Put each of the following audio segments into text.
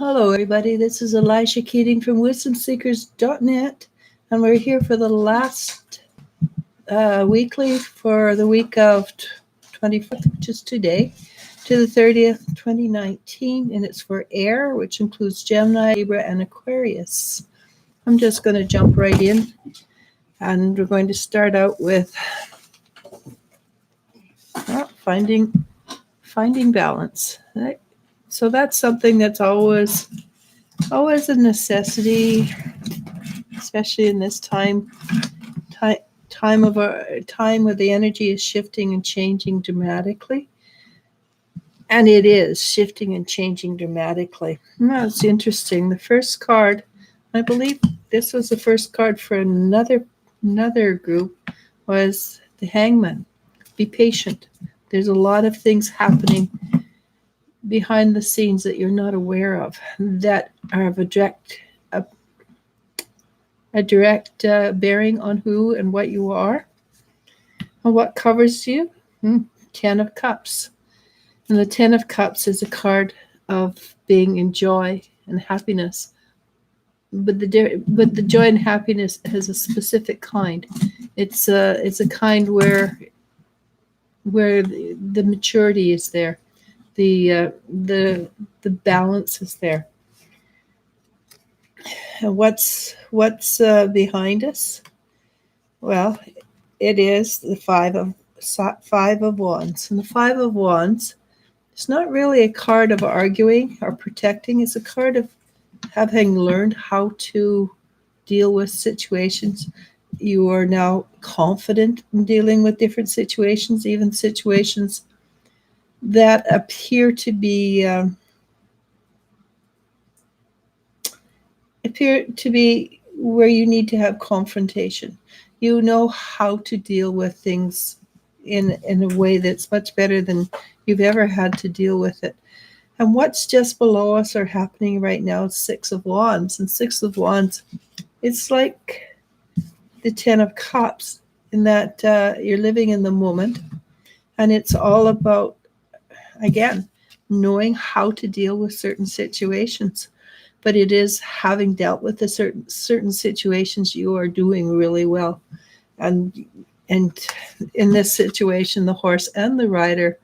Hello, everybody. This is Eliz-sha Keating from wisdomseekers.net, and we're here for the last weekly for the week of 24th, which is today, to the 30th, 2019, and it's for air, which includes Gemini, Libra, and Aquarius. I'm just going to jump right in, and we're going to start out with finding balance. Right? So that's something that's always a necessity, especially in this time of our time where the energy is shifting and changing dramatically. And it is shifting and changing dramatically. Now, it's interesting. The first card, I believe this was the first card for another group, was the Hangman. Be patient. There's a lot of things happening behind the scenes that you're not aware of that are of a direct bearing on who and what you are and what covers you. 10 of Cups. And the 10 of Cups is a card of being in joy and happiness. But the joy and happiness has a specific kind. It's a kind where the maturity is there. The balance is there. And what's behind us? Well, it is the five of Wands, and the Five of Wands. It's not really a card of arguing or protecting. It's a card of having learned how to deal with situations. You are now confident in dealing with different situations, even situations that appear to be where you need to have confrontation. You know how to deal with things in a way that's much better than you've ever had to deal with it. And what's just below us or happening right now is Six of Wands. And Six of Wands, it's like the 10 of Cups in that you're living in the moment. And it's all about, again, knowing how to deal with certain situations. But it is having dealt with the certain situations you are doing really well. And in this situation, the horse and the rider,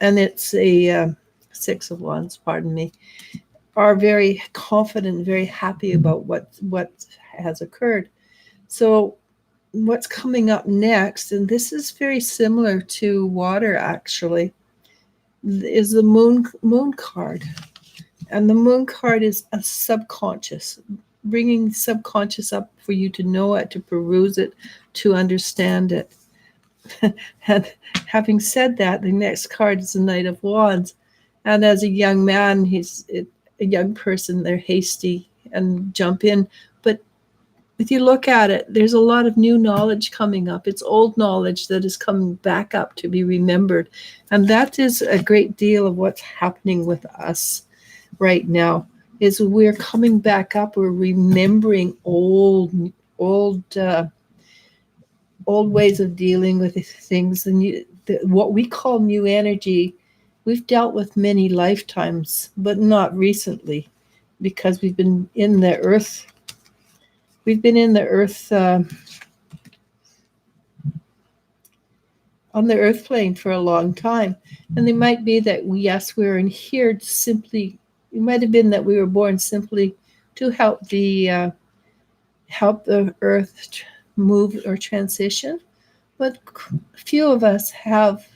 and it's a Six of Wands, pardon me, are very confident, very happy about what has occurred. So what's coming up next, and this is very similar to water actually, is the moon card. And the moon card is a subconscious, bringing subconscious up for you to know it, to peruse it, to understand it. And having said that, the next card is the Knight of Wands. And as a young man, he's a young person, they're hasty and jump in. But if you look at it, there's a lot of new knowledge coming up. It's old knowledge that is coming back up to be remembered. And that is a great deal of what's happening with us right now, is we're coming back up. We're remembering old ways of dealing with things. And what we call new energy, we've dealt with many lifetimes, but not recently, because we've been in the earth. We've been in the earth, on the earth plane for a long time. And it might be that, we're in here simply. It might have been that we were born simply to help the earth move or transition, but few of us have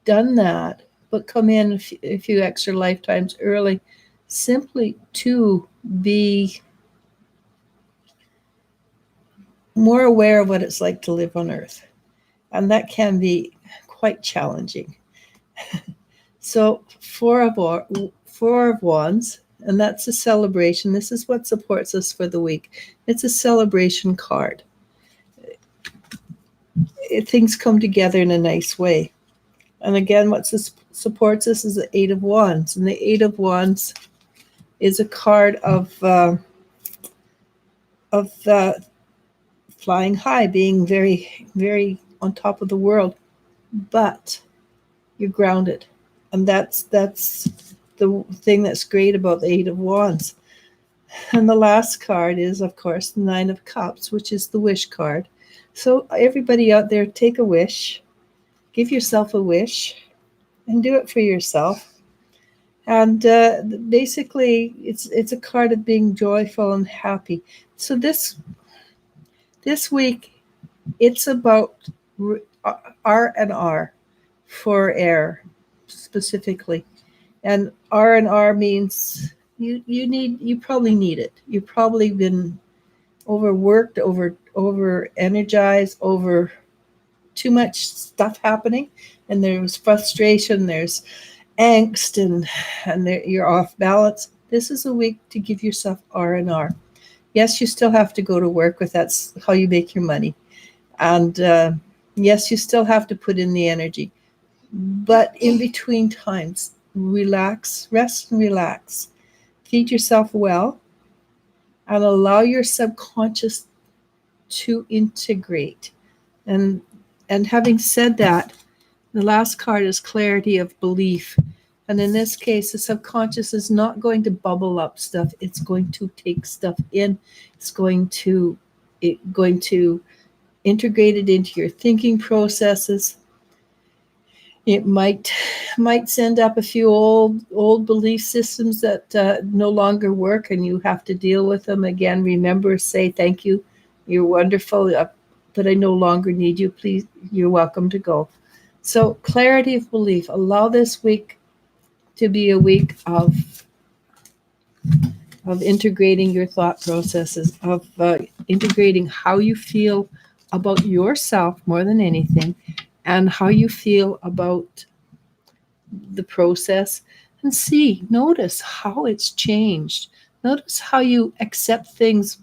done that, but come in a few extra lifetimes early, simply to be more aware of what it's like to live on Earth, and that can be quite challenging. So Four of Wands, and that's a celebration. This is what supports us for the week. It's a celebration card. Things come together in a nice way. And again, what supports us is the Eight of Wands. And the Eight of Wands is a card of flying high, being very, very on top of the world. But you're grounded. And that's the thing that's great about the Eight of Wands. And the last card is, of course, the Nine of Cups, which is the wish card. So everybody out there, take a wish, give yourself a wish, and do it for yourself. And basically, it's a card of being joyful and happy. So this week, it's about R&R for air specifically, and R&R means you probably need it. You've probably been overworked, over energized, over too much stuff happening, and there's frustration, there's angst, and you're off balance. This is a week to give yourself R&R. Yes, you still have to go to work, with that's how you make your money, and yes, you still have to put in the energy, but in between times, relax, rest and relax, feed yourself well, and allow your subconscious to integrate. And having said that, the last card is clarity of belief. And in this case, the subconscious is not going to bubble up stuff. It's going to take stuff in. It's going to integrate it into your thinking processes. It might send up a few old belief systems that no longer work, and you have to deal with them. Again, remember, say thank you. You're wonderful, but I no longer need you. Please, you're welcome to go. So clarity of belief. Allow this week to be a week of integrating your thought processes, of integrating how you feel about yourself more than anything, and how you feel about the process, and notice how it's changed. Notice how you accept things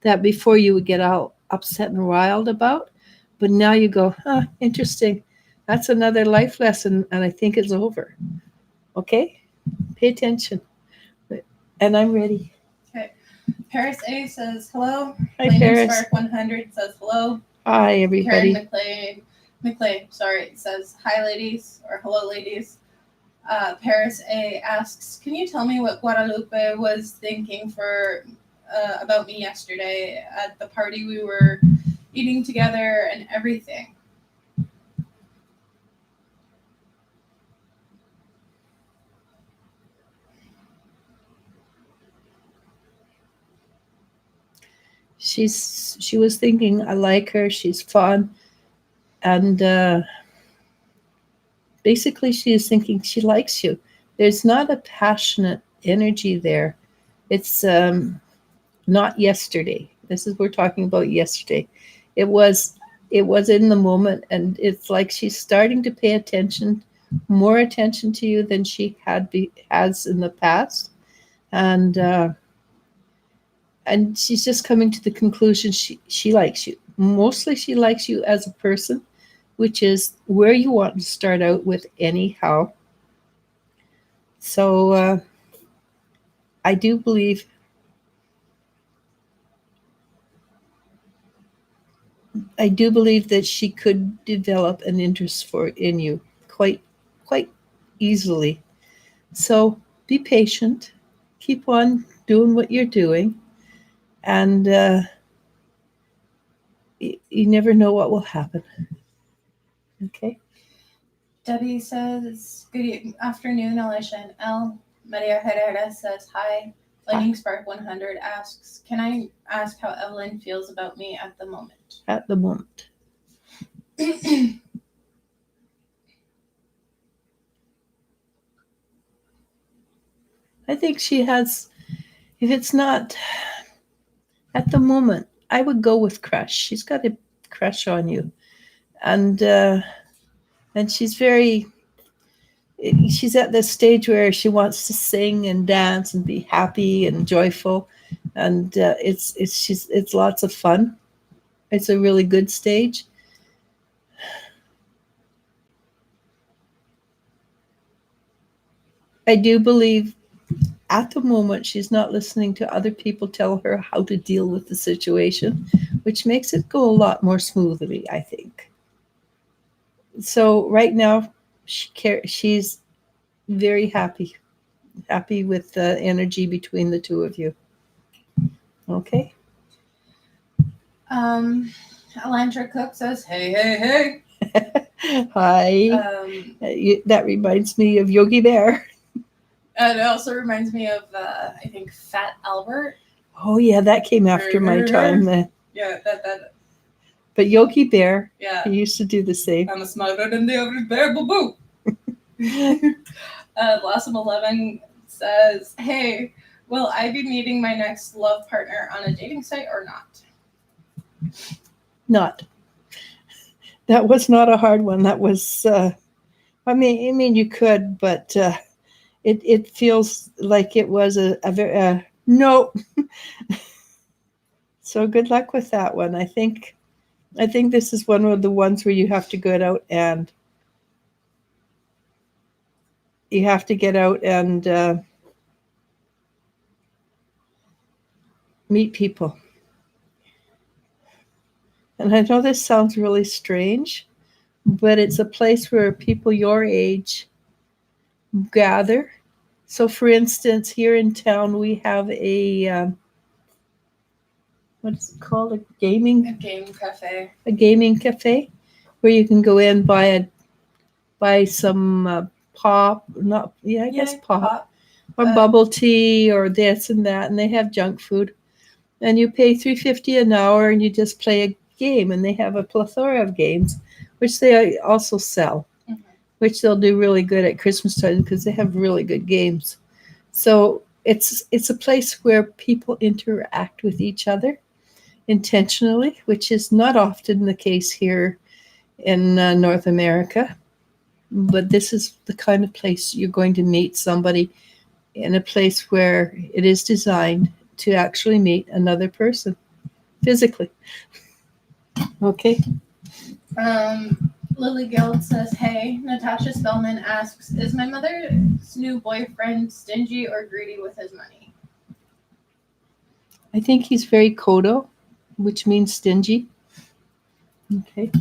that before you would get all upset and riled about, but now you go, interesting. That's another life lesson, and I think it's over. Okay? Pay attention. And I'm ready. Okay. Paris A says hello. Hi, Paris. Spark 100 says hello. Hi, everybody. Karen McLean, says hi, ladies, or hello, ladies. Paris A asks, can you tell me what Guadalupe was thinking about me yesterday at the party we were eating together and everything? She was thinking, I like her, she's fun, and basically she is thinking she likes you. There's not a passionate energy there. It's not yesterday. We're talking about yesterday. It was in the moment, and it's like she's starting to pay more attention to you than she has in the past, and she's just coming to the conclusion she likes you. Mostly she likes you as a person, which is where you want to start out with anyhow. So I do believe that she could develop an interest in you quite easily. So be patient, keep on doing what you're doing, and you never know what will happen. Okay. Debbie says, good afternoon, Alicia and Elle. Maria Herrera says hi. Lightning Spark 100 asks, can I ask how Evelyn feels about me at the moment? At the moment. I think she has, if it's not at the moment, I would go with crush. She's got a crush on you. And she's at this stage where she wants to sing and dance and be happy and joyful. And it's lots of fun. It's a really good stage. I do believe at the moment she's not listening to other people tell her how to deal with the situation, which makes it go a lot more smoothly, I think. So right now she's very happy with the energy between the two of you. Okay. Elantra Cook says, hey, hey, Hi. hey. That reminds me of Yogi Bear. And it also reminds me of, I think, Fat Albert. Oh yeah, that came after my time. Yeah, that. But Yogi Bear, Yeah. he used to do the same. I'm smarter than the average bear, boo boo. Blossom 11 says, hey, will I be meeting my next love partner on a dating site or not? Not. That was not a hard one. That was, I mean, you could, but it feels like it was a very, no. So good luck with that one. I think this is one of the ones where you have to get out and meet people. And I know this sounds really strange, but it's a place where people your age gather. So, for instance, here in town, we have a what's it called? A game cafe. A gaming cafe, where you can go in, buy some pop, not yeah, I guess pop, or bubble tea, or this and that, and they have junk food, and you pay $3.50 an hour, and you just play a game, and they have a plethora of games, which they also sell, which they'll do really good at Christmas time because they have really good games. So it's a place where people interact with each other intentionally, which is not often the case here in North America. But this is the kind of place you're going to meet somebody, in a place where it is designed to actually meet another person physically. Okay. Lily Guild says, hey. Natasha Spellman asks, is my mother's new boyfriend stingy or greedy with his money? I think he's very kodo, which means stingy. Okay.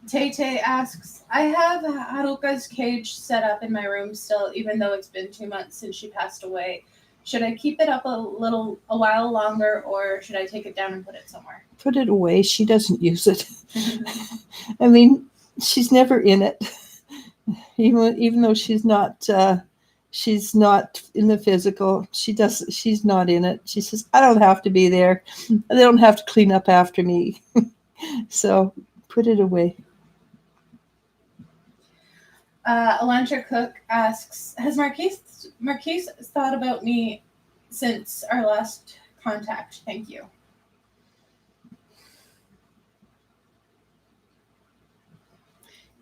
Tay asks, I have Haruka's cage set up in my room still, even though it's been 2 months since she passed away. Should I keep it up a while longer, or should I take it down and put it somewhere? Put it away. She doesn't use it. I mean, she's never in it. Even though she's not in the physical. She's not in it. She says, I don't have to be there. They don't have to clean up after me. So put it away. Elantra Cook asks, has Marquise thought about me since our last contact? Thank you.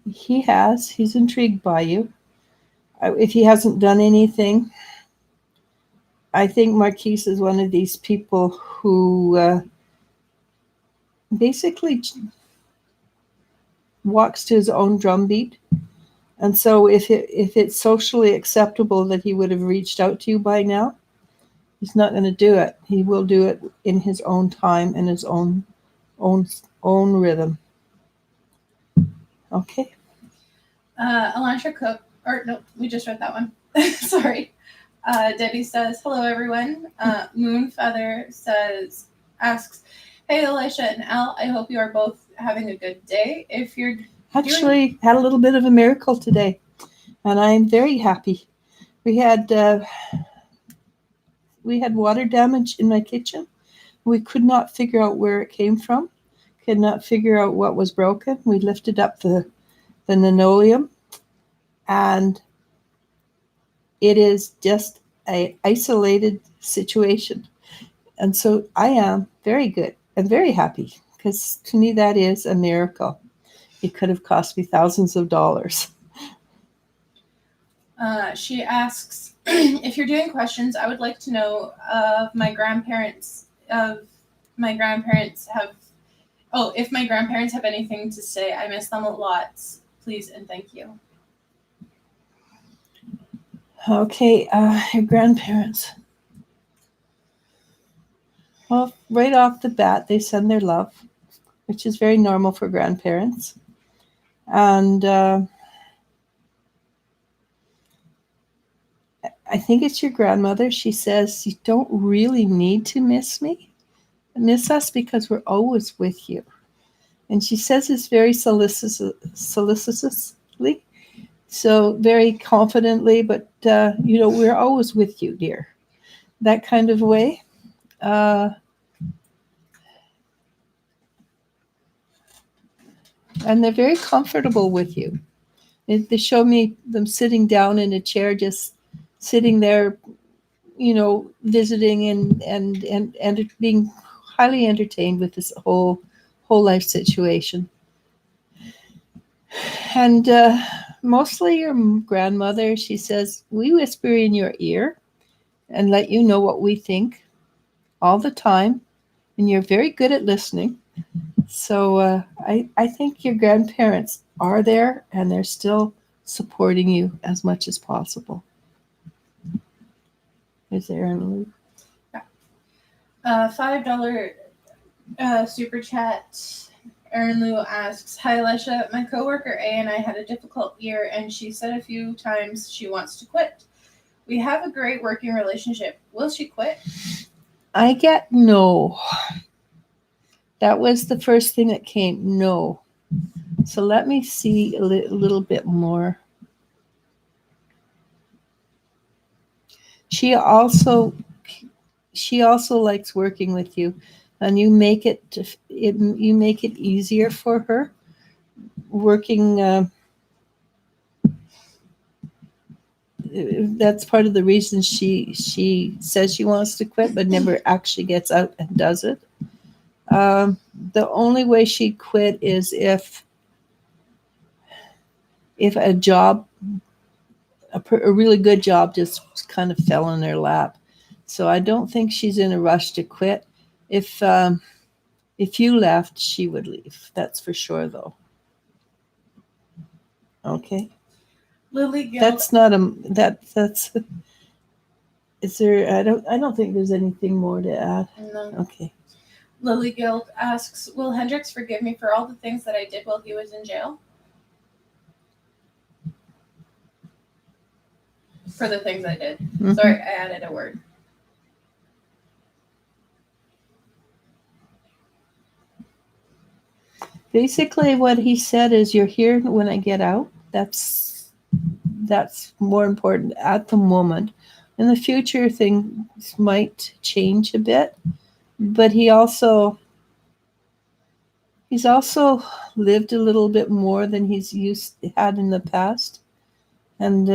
He has. He's intrigued by you. If he hasn't done anything, I think Marquise is one of these people who basically walks to his own drumbeat. And so if it's socially acceptable that he would have reached out to you by now, he's not going to do it. He will do it in his own time and his own rhythm. Okay. Elantra Cook, or no, we just read that one. Sorry. Debbie says, hello, everyone. Moonfeather asks, hey, Elisha and Al, I hope you are both having a good day. If you're actually had a little bit of a miracle today, and I'm very happy. We had water damage in my kitchen. We could not figure out where it came from. Could not figure out what was broken. We lifted up the linoleum, and it is just an isolated situation. And so I am very good and very happy, because to me that is a miracle. It could have cost me thousands of dollars. She asks, if you're doing questions, I would like to know if my grandparents have anything to say. I miss them a lot. Please and thank you. Okay, your grandparents. Well, right off the bat, they send their love, which is very normal for grandparents. And I think it's your grandmother. She says you don't really need to miss us because we're always with you. And she says this very solicitously, so very confidently, but we're always with you, dear. That kind of way. And they're very comfortable with you. They show me them sitting down in a chair, just sitting there, visiting and being highly entertained with this whole life situation. And mostly your grandmother, she says, we whisper in your ear and let you know what we think all the time. And you're very good at listening. So I think your grandparents are there and they're still supporting you as much as possible. Is there any? $5 super chat. Erin Lou asks, hi Eliz-sha, my coworker A and I had a difficult year and she said a few times she wants to quit. We have a great working relationship. Will she quit? I get no. That was the first thing that came, no. So let me see a little bit more. She also likes working with you, and you make it easier for her working. That's part of the reason she says she wants to quit, but never actually gets out and does it. The only way she'd quit is if a job, a really good job, just kind of fell in her lap. So I don't think she's in a rush to quit. If you left, she would leave. That's for sure, though. Okay. Lily Gill. That's not that's. Is there? I don't think there's anything more to add. No. Okay. Lily Guild asks, will Hendrix forgive me for all the things that I did while he was in jail? For the things I did. Mm-hmm. Sorry, I added a word. Basically, what he said is, you're here when I get out. That's more important at the moment. In the future, things might change a bit, but he's also lived a little bit more than he's had in the past, and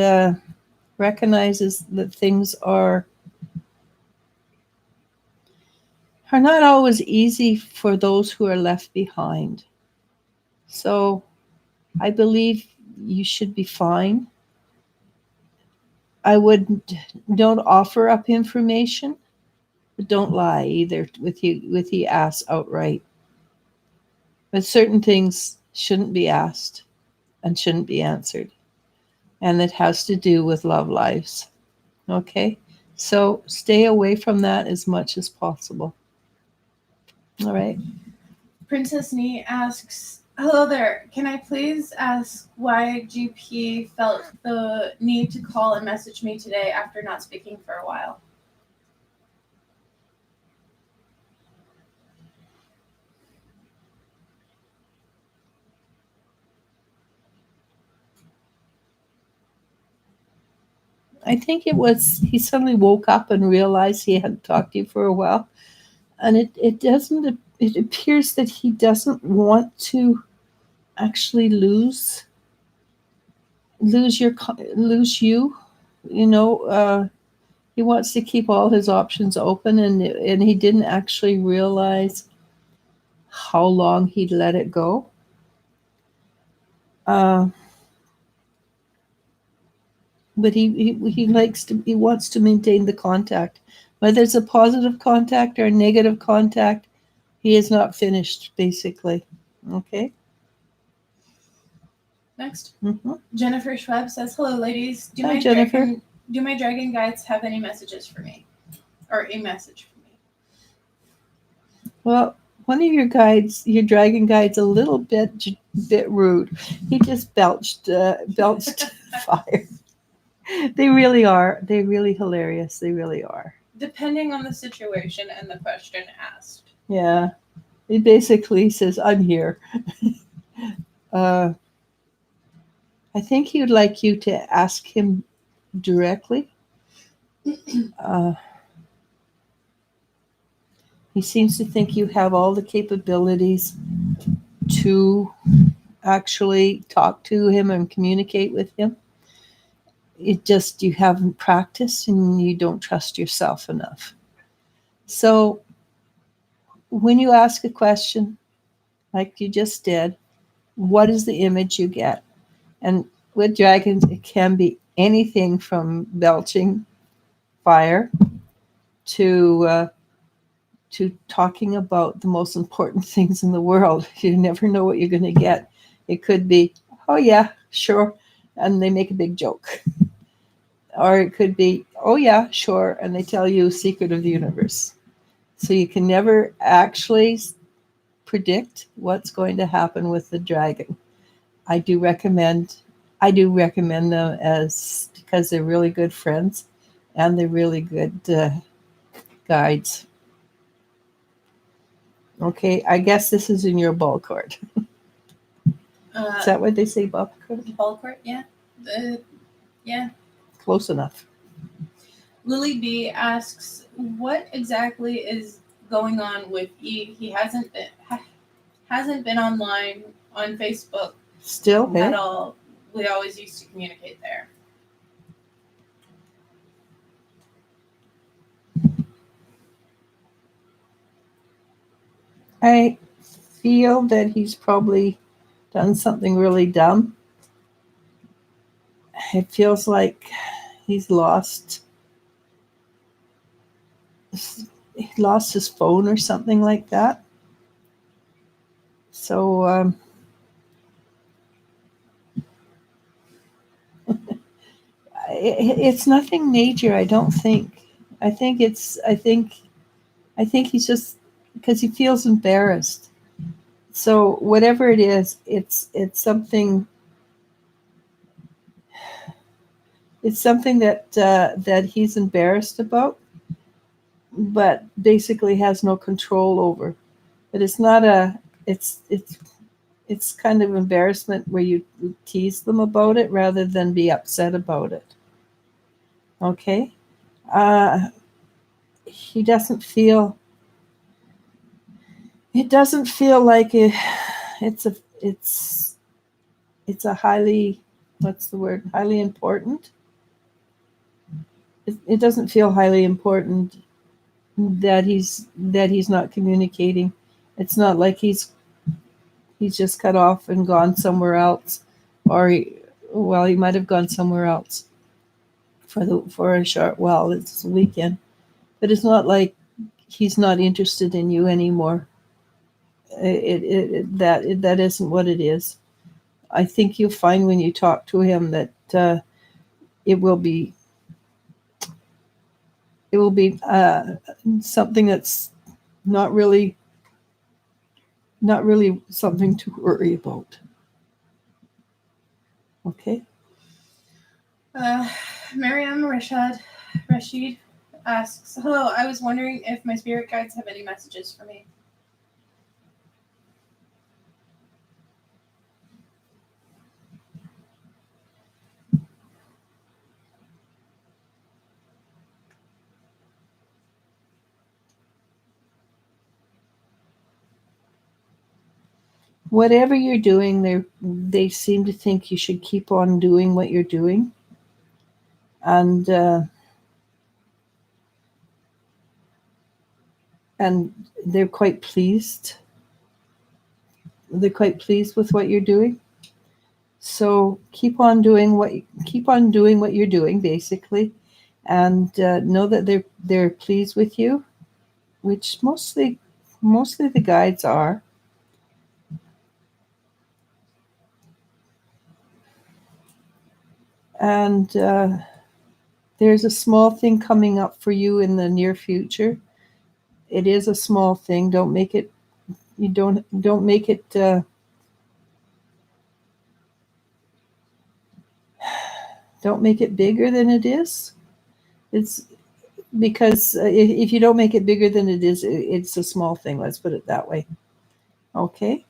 recognizes that things are not always easy for those who are left behind. So I believe you should be fine. Don't offer up information, but don't lie either with he asks outright. But certain things shouldn't be asked and shouldn't be answered. And it has to do with love lives. Okay? So stay away from that as much as possible. All right? Princess Nee asks, hello there. Can I please ask why GP felt the need to call and message me today after not speaking for a while? I think it was he suddenly woke up and realized he hadn't talked to you for a while. And it appears that he doesn't want to actually lose you. He wants to keep all his options open, and he didn't actually realize how long he'd let it go. But he wants to maintain the contact, whether it's a positive contact or a negative contact. He is not finished, basically. Okay. Next. Mm-hmm. Jennifer Schwab says, hello, ladies. Hi, Jennifer. Do my dragon guides have any messages for me? Or a message for me? Well, one of your dragon guides, a little bit rude. He just belched fire. They really are. They're really hilarious. They really are. Depending on the situation and the question asked. Yeah. He basically says, I'm here. uh, I think he'd like you to ask him directly. Uh, he seems to think you have all the capabilities to actually talk to him and communicate with him. It just, you haven't practiced and you don't trust yourself enough. So when you ask a question like you just did, what is the image you get? And with dragons, it can be anything from belching fire to talking about the most important things in the world. You never know what you're going to get. It could be, oh yeah, sure, and they make a big joke. Or it could be, oh yeah, sure, and they tell you a secret of the universe. So you can never actually predict what's going to happen with the dragon. I do recommend them as, because they're really good friends and they're really good guides. Okay, I guess this is in your ball court. Is that what they say, ball court? Ball court, yeah. Yeah. Close enough. Lily B asks, what exactly is going on with E? He hasn't been online on Facebook Still, at all. We always used to communicate there. I feel that he's probably done something really dumb. It feels like he's lost his phone or something like that. So it's nothing major, I don't think. I think he's just, because he feels embarrassed. So whatever it is, it's something. It's something that he's embarrassed about, but basically has no control over. But it's not a. It's kind of embarrassment where you tease them about it rather than be upset about it. Okay. He doesn't feel. It doesn't feel like it's a highly, what's the word, highly important. It doesn't feel highly important that he's not communicating. It's not like he's just cut off and gone somewhere else, or he might have gone somewhere else for a short while. It's a weekend, but it's not like he's not interested in you anymore. That isn't what it is. I think you'll find when you talk to him that it will be something that's not really something to worry about. Okay. Mariam Rashid asks, hello, I was wondering if my spirit guides have any messages for me. Whatever you're doing, they seem to think you should keep on doing what you're doing, and they're quite pleased. They're quite pleased with what you're doing. So keep on doing what you're doing, basically, and know that they're pleased with you, which mostly the guides are. And there's a small thing coming up for you in the near future. It is a small thing. Don't make it. You don't make it. Don't make it bigger than it is. It's because if you don't make it bigger than it is, it's a small thing. Let's put it that way. Okay.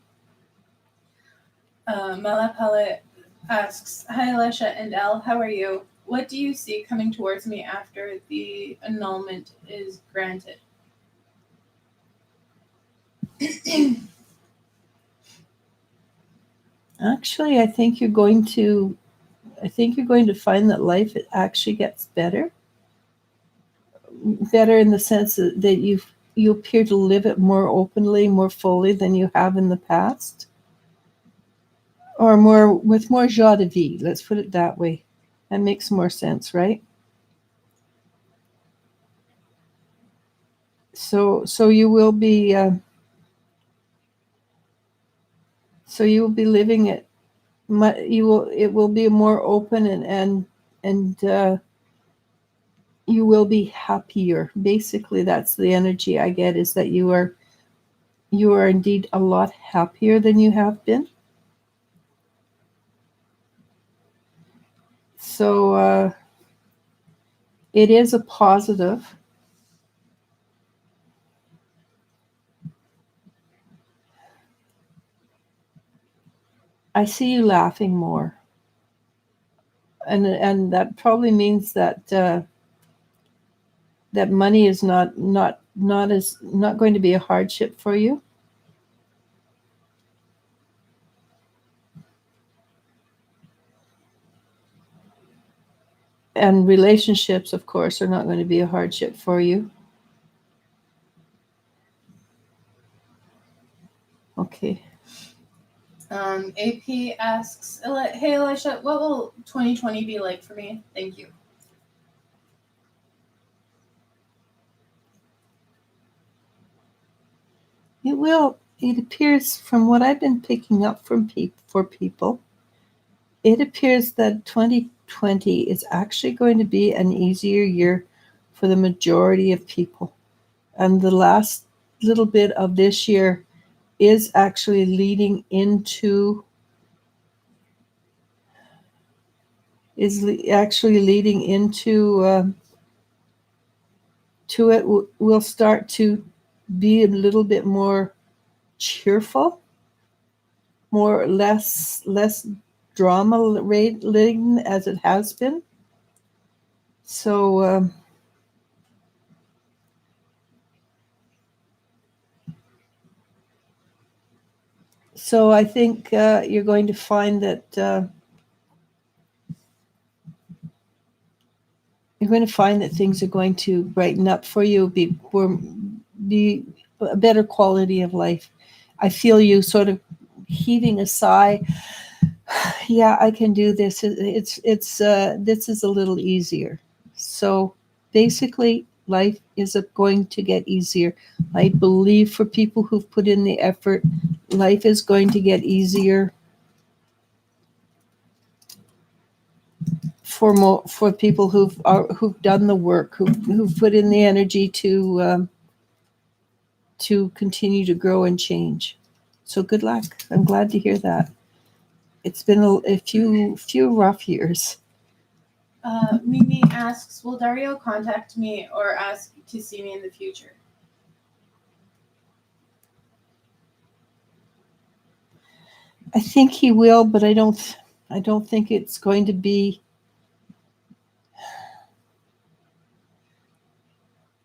Malapale asks, "Hi, Eliz-sha and Elle. How are you? What do you see coming towards me after the annulment is granted?" Actually, I think you're going to find that life it actually gets better. Better in the sense that you appear to live it more openly, more fully than you have in the past. Or more with more joie de vivre, let's put it that way. That makes more sense, right? So you will be living it. It will be more open and you will be happier. Basically, that's the energy I get, is that you are indeed a lot happier than you have been. So it is a positive. I see you laughing more, and that probably means that that money is not going to be a hardship for you. And relationships, of course, are not going to be a hardship for you. Okay. AP asks, "Hey, Eliz-sha, what will 2020 be like for me? Thank you." It will. It appears, from what I've been picking up from for people, it appears that 2020 is actually going to be an easier year for the majority of people. And the last little bit of this year is actually leading into to it. We'll start to be a little bit more cheerful, less drama laden as it has been. So I think you're going to find that things are going to brighten up for you, be a better quality of life. I feel you sort of heaving a sigh. Yeah, I can do this. This is a little easier. So basically, life is going to get easier. I believe for people who've put in the effort, life is going to get easier. For people who've done the work, who've put in the energy to continue to grow and change. So good luck. I'm glad to hear that. It's been a few rough years. Mimi asks, "Will Dario contact me or ask to see me in the future?" I think he will, but I don't think it's going to be.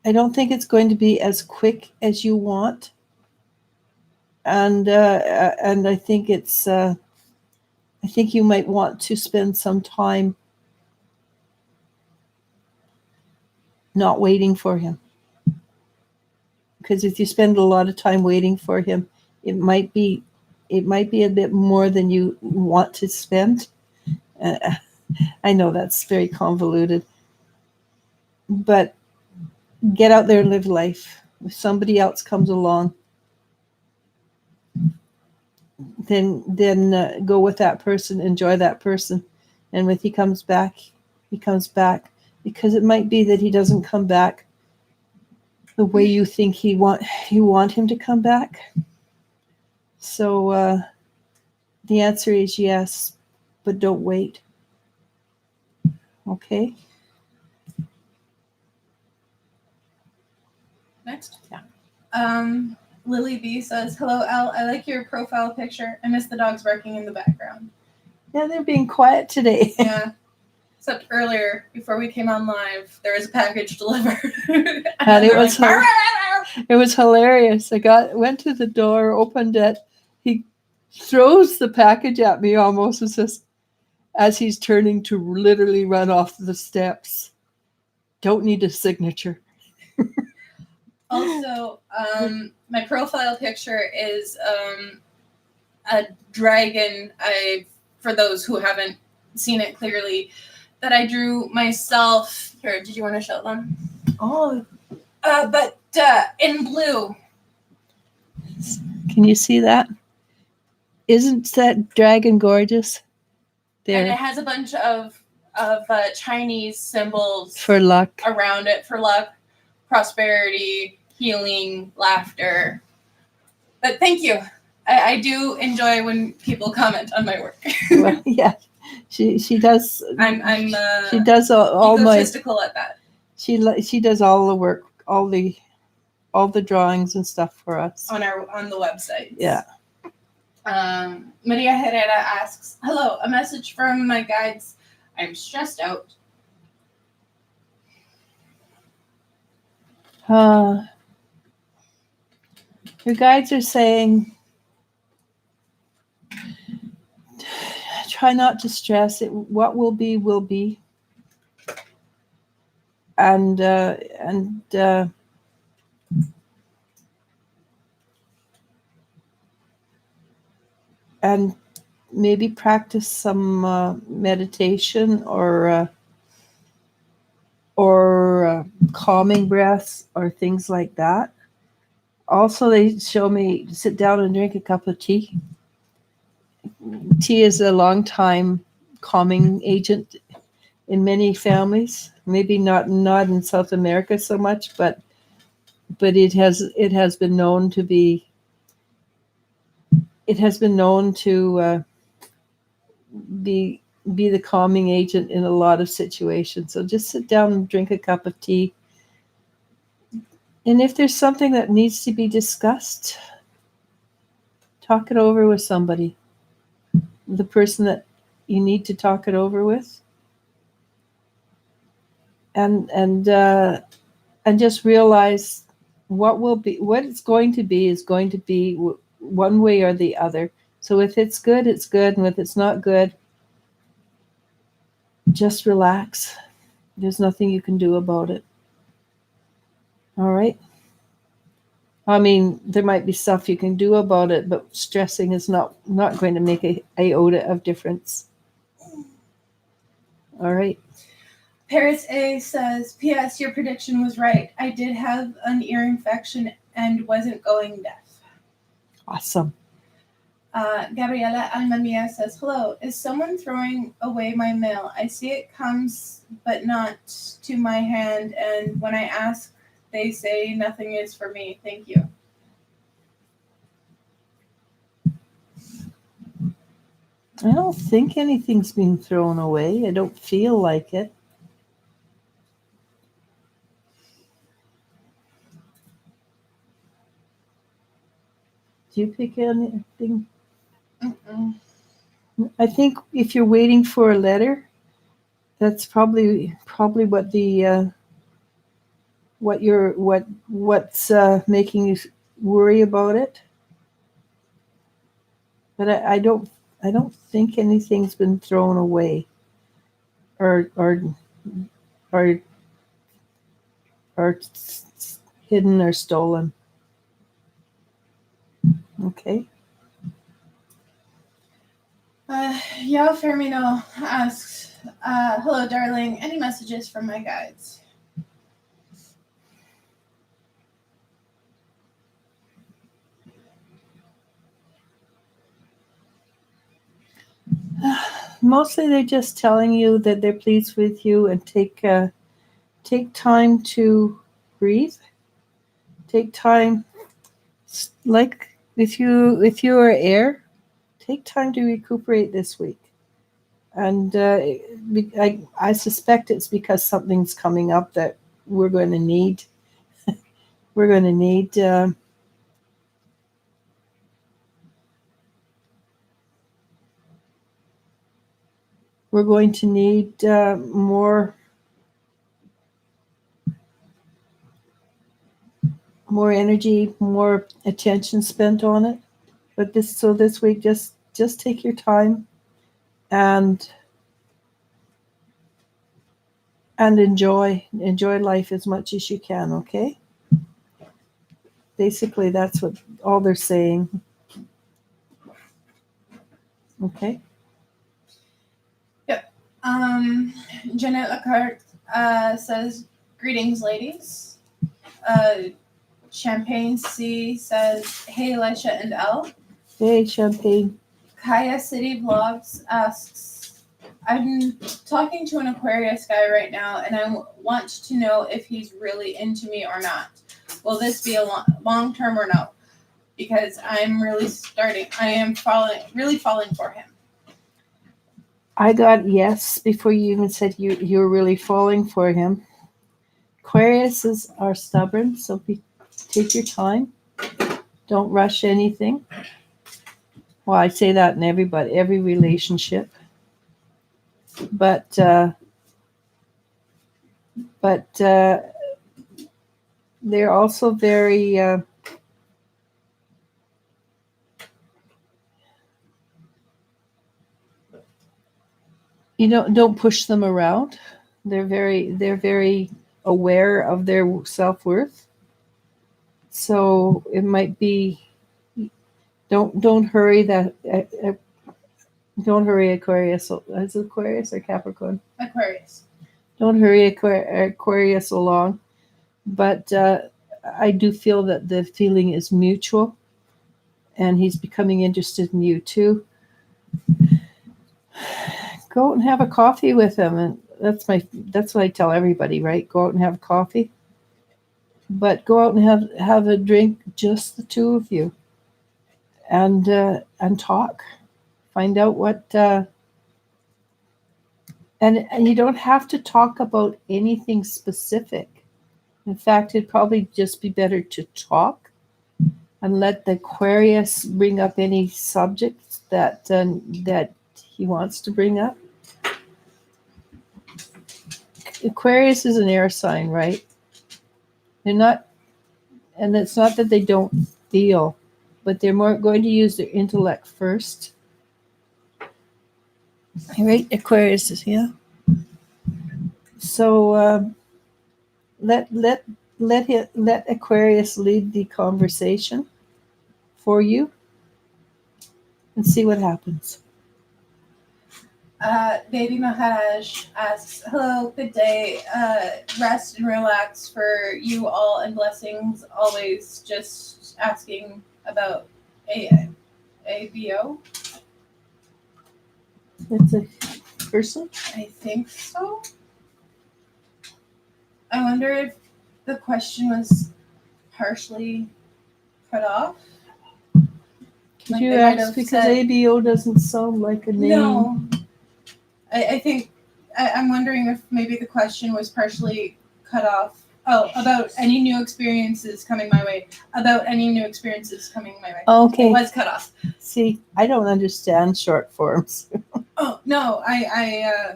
I don't think it's going to be as quick as you want, and I think it's. I think you might want to spend some time not waiting for him, because if you spend a lot of time waiting for him, it might be a bit more than you want to spend. I know that's very convoluted, but get out there and live life. If somebody else comes along, then go with that person, enjoy that person, and when he comes back, because it might be that he doesn't come back the way you think you want him to come back. So the answer is yes, but don't wait. Okay. Next. Yeah. Lily B says, "Hello, Al. I like your profile picture. I miss the dogs barking in the background." Yeah, they're being quiet today. Yeah. Except earlier, before we came on live, there was a package delivered. And it was it was hilarious. Went to the door, opened it. He throws the package at me almost as he's turning to literally run off the steps. Don't need a signature. Also, my profile picture is a dragon. For those who haven't seen it clearly, that I drew myself. Here, did you want to show them? Oh, But in blue. can you see that? Isn't that dragon gorgeous? And it There has a bunch of Chinese symbols for luck. around it for luck, prosperity, healing, laughter. But thank you. I do enjoy when people comment on my work. Well, yeah, she does. I'm she does all my. egotistical at that. She does all the work, all the drawings and stuff for us on the website. Yeah. Maria Herrera asks, "Hello, a message from my guides. I'm stressed out." Your guides are saying, try not to stress it. What will be, will be. And maybe practice some meditation or calming breaths or things like that. Also, they show me sit down and drink a cup of tea. Tea is a long time calming agent in many families. Maybe not in South America so much, but it has been known to be. It has been known to be the calming agent in a lot of situations. So just sit down and drink a cup of tea. And if there's something that needs to be discussed, talk it over with somebody. The person that you need to talk it over with. And just realize what it's going to be is going to be one way or the other. So if it's good, it's good. And if it's not good, just relax. There's nothing you can do about it. All right. I mean, there might be stuff you can do about it, but stressing is not going to make a iota of difference. All right. Paris A says, "P.S. Your prediction was right. I did have an ear infection and wasn't going deaf." Awesome. Gabriela Almamia says, "Hello. Is someone throwing away my mail? I see it comes, but not to my hand. And when I ask, they say nothing is for me. Thank you." I don't think anything's being thrown away. I don't feel like it. Do you pick anything? Mm-mm. I think if you're waiting for a letter, that's probably what the what's making you worry about it. But I don't think anything's been thrown away or hidden or stolen. Okay. Yao Fermino asks, "Hello, darling. Any messages from my guides?" Mostly they're just telling you that they're pleased with you and take time to breathe. Take time, like if you are air, take time to recuperate this week. And I suspect it's because something's coming up that we're going to need. We're going to need. We're going to need more energy, more attention spent on it. But this week, just take your time and enjoy life as much as you can. Okay. Basically, that's what all they're saying. Okay. Yep. Janet Lacarte says, "Greetings, ladies." Champagne C says, "Hey, Elisha and Elle." Hey, Champagne. Kaya City Vlogs asks, "I'm talking to an Aquarius guy right now, and I want to know if he's really into me or not. Will this be a long term or no? Because I am really falling for him." I got yes before you even said you're really falling for him. Aquariuses are stubborn, so take your time. Don't rush anything. Well, I say that in every relationship. But they're also very don't push them around. They're very aware of their self-worth. So it might be don't hurry don't hurry Aquarius. Is it Aquarius or Capricorn? Aquarius. Don't hurry Aquarius along. But I do feel that the feeling is mutual, and he's becoming interested in you too. Go out and have a coffee with him, and that's what I tell everybody, right? Go out and have coffee, but go out and have a drink, just the two of you, and talk, find out what. And you don't have to talk about anything specific. In fact, it'd probably just be better to talk and let the Aquarius bring up any subjects that he wants to bring up. Aquarius is an air sign, right? They're not, and it's not that they don't feel, but they're more going to use their intellect first. Right, Aquarius is So let Aquarius lead the conversation for you, and see what happens. Baby Maharaj asks, "Hello, good day. Rest and relax for you all, and blessings always. Just asking about ABO. It's a person. I think so. I wonder if the question was partially cut off. Could you ask, because ABO doesn't sound like a name? No. I think I'm wondering if maybe the question was partially cut off. Oh, about any new experiences coming my way. About any new experiences coming my way. Okay. It was cut off. See, I don't understand short forms. Oh no, I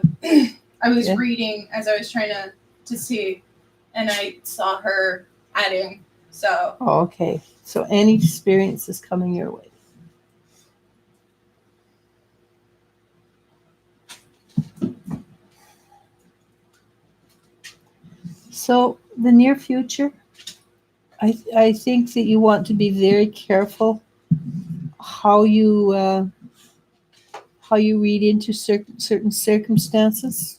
was reading as I was trying to see, and I saw her adding. So. Oh, okay. So any experiences coming your way. So the near future, I think that you want to be very careful how you read into certain circumstances.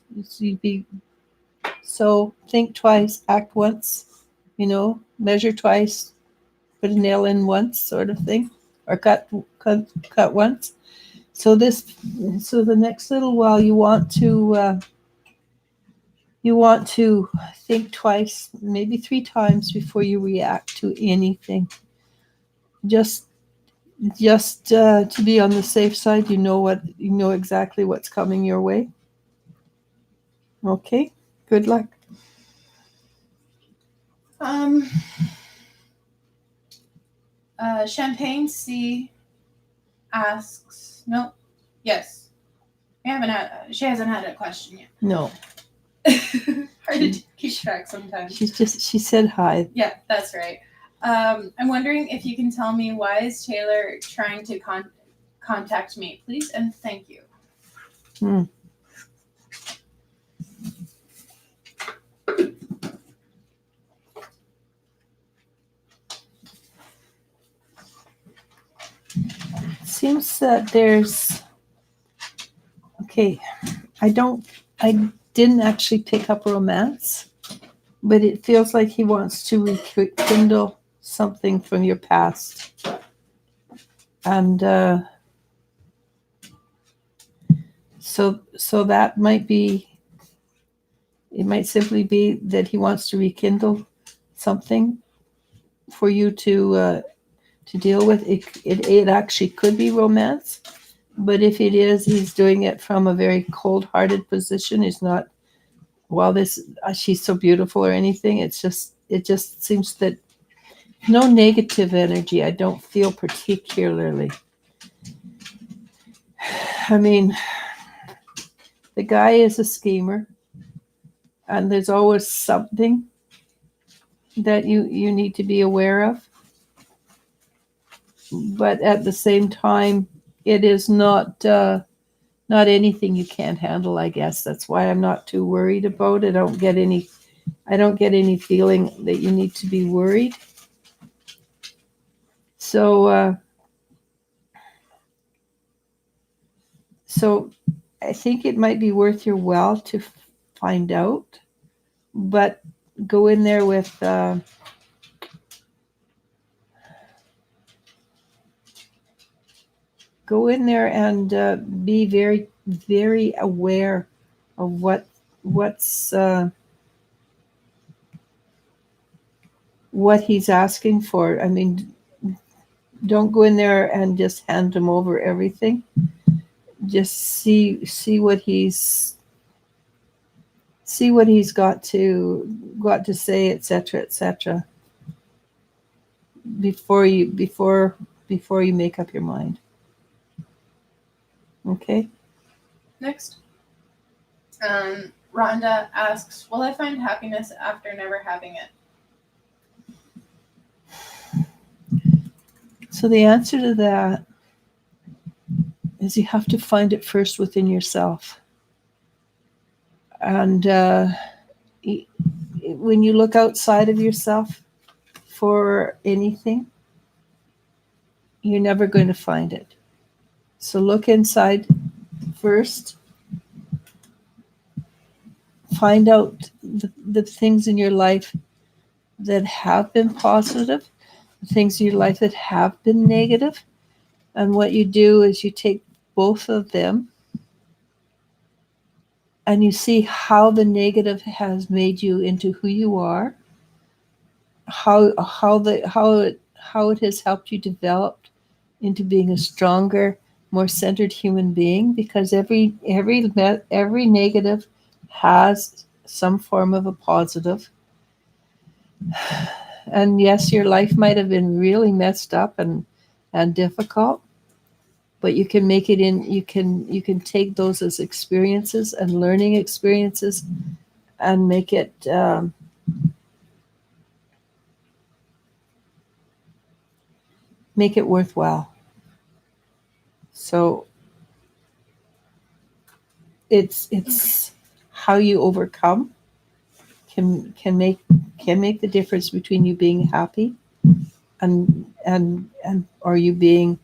So think twice, act once. Measure twice, put a nail in once, sort of thing, or cut once. So the next little while, you want to think twice, maybe 3 times before you react to anything. Just just to be on the safe side, you know exactly what's coming your way. Okay, good luck. Champagne C asks, no, yes, she hasn't had a question yet. No, Hard to keep track sometimes. she said hi. Yeah, that's right. I'm wondering if you can tell me, why is Taylor trying to contact me, please, and thank you. Seems that there's okay. I didn't actually pick up romance, but it feels like he wants to rekindle something from your past. And so that might be, it might simply be that he wants to rekindle something for you to deal with. It actually could be romance, but if it is, he's doing it from a very cold-hearted position. He's not, well, this she's so beautiful or anything. It just seems that no negative energy. I don't feel particularly. I mean, the guy is a schemer, and there's always something that you need to be aware of. But at the same time, it is not anything you can't handle. I guess that's why I'm not too worried about it. I don't get any feeling that you need to be worried. So I think it might be worth your while to find out, but go in there with go in there and be very, very aware of what's what he's asking for. I mean, don't go in there and just hand him over everything. Just see what he's got to say, etc., before you make up your mind. Okay. Next. Rhonda asks, will I find happiness after never having it? So the answer to that is you have to find it first within yourself. And when you look outside of yourself for anything, you're never going to find it. So look inside first. Find out the things in your life that have been positive, the things in your life that have been negative. And what you do is you take both of them and you see how the negative has made you into who you are, how it has helped you develop into being a stronger, more centered human being, because every negative has some form of a positive. And yes, your life might have been really messed up and difficult, but you can make it in. You can take those as experiences and learning experiences, and make it worthwhile. So it's how you overcome can make the difference between you being happy and or you being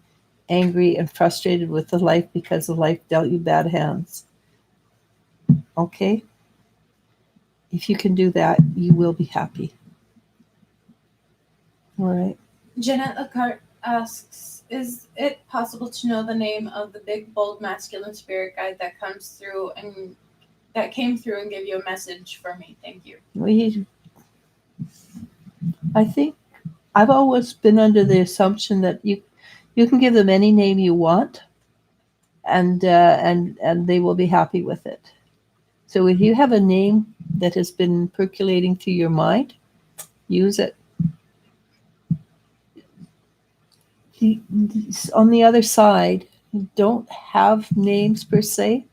angry and frustrated with the life because the life dealt you bad hands. Okay? If you can do that, you will be happy. All right. Jeanette Lacarte asks, is it possible to know the name of the big, bold, masculine spirit guide that came through and give you a message for me? Thank you. I think I've always been under the assumption that You can give them any name you want, and they will be happy with it. So if you have a name that has been percolating through your mind, use it. On the other side, don't have names per se.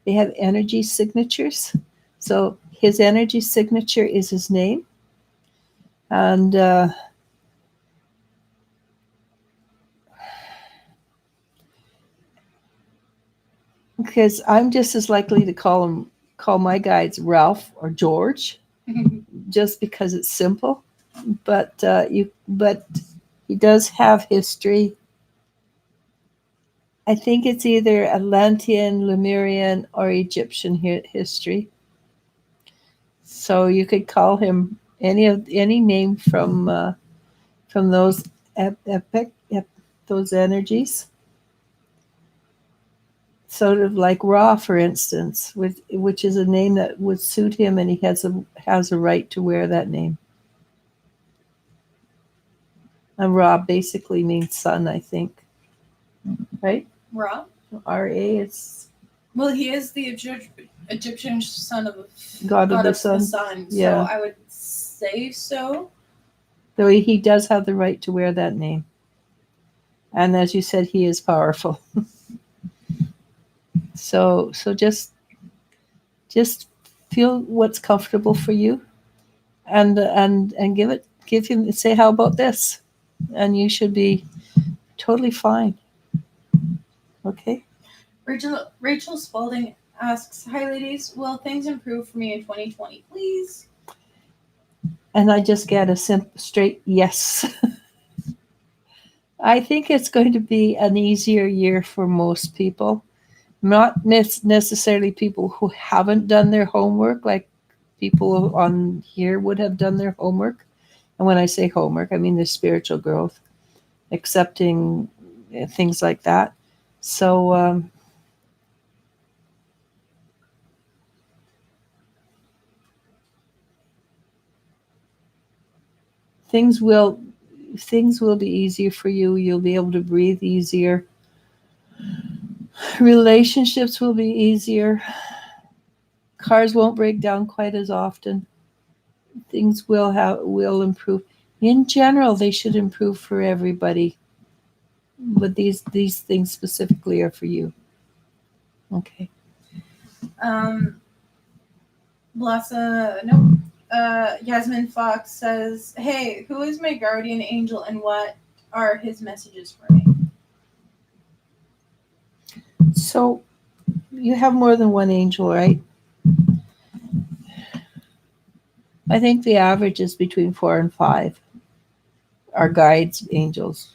They have energy signatures. So his energy signature is his name. And because I'm just as likely to call my guides Ralph or George, just because it's simple. But he does have history. I think it's either Atlantean, Lemurian, or Egyptian history. So you could call him any name from those those energies. Sort of like Ra, for instance, which is a name that would suit him, and he has a right to wear that name. And Ra basically means sun, I think, right? Ra? R-A. It's Well, he is the Egyptian son of God of the sun. sun. So Yeah. I would say so. Though he does have the right to wear that name. And as you said, he is powerful. So just feel what's comfortable for you, and give him, say, how about this? And you should be totally fine. Okay. Rachel Spalding asks, "Hi ladies, will things improve for me in 2020, please?" And I just get a straight yes. I think it's going to be an easier year for most people. Not necessarily people who haven't done their homework, like people on here would have done their homework. And when I say homework, I mean their spiritual growth, accepting things like that. So things will be easier for you. You'll be able to breathe easier. Relationships will be easier. Cars won't break down quite as often. Things will improve. In general, they should improve for everybody. But these things specifically are for you. Okay. Yasmin Fox says, "Hey, who is my guardian angel and what are his messages for me?" So you have more than one angel, right? I think the average is between 4 and 5 are guides, angels.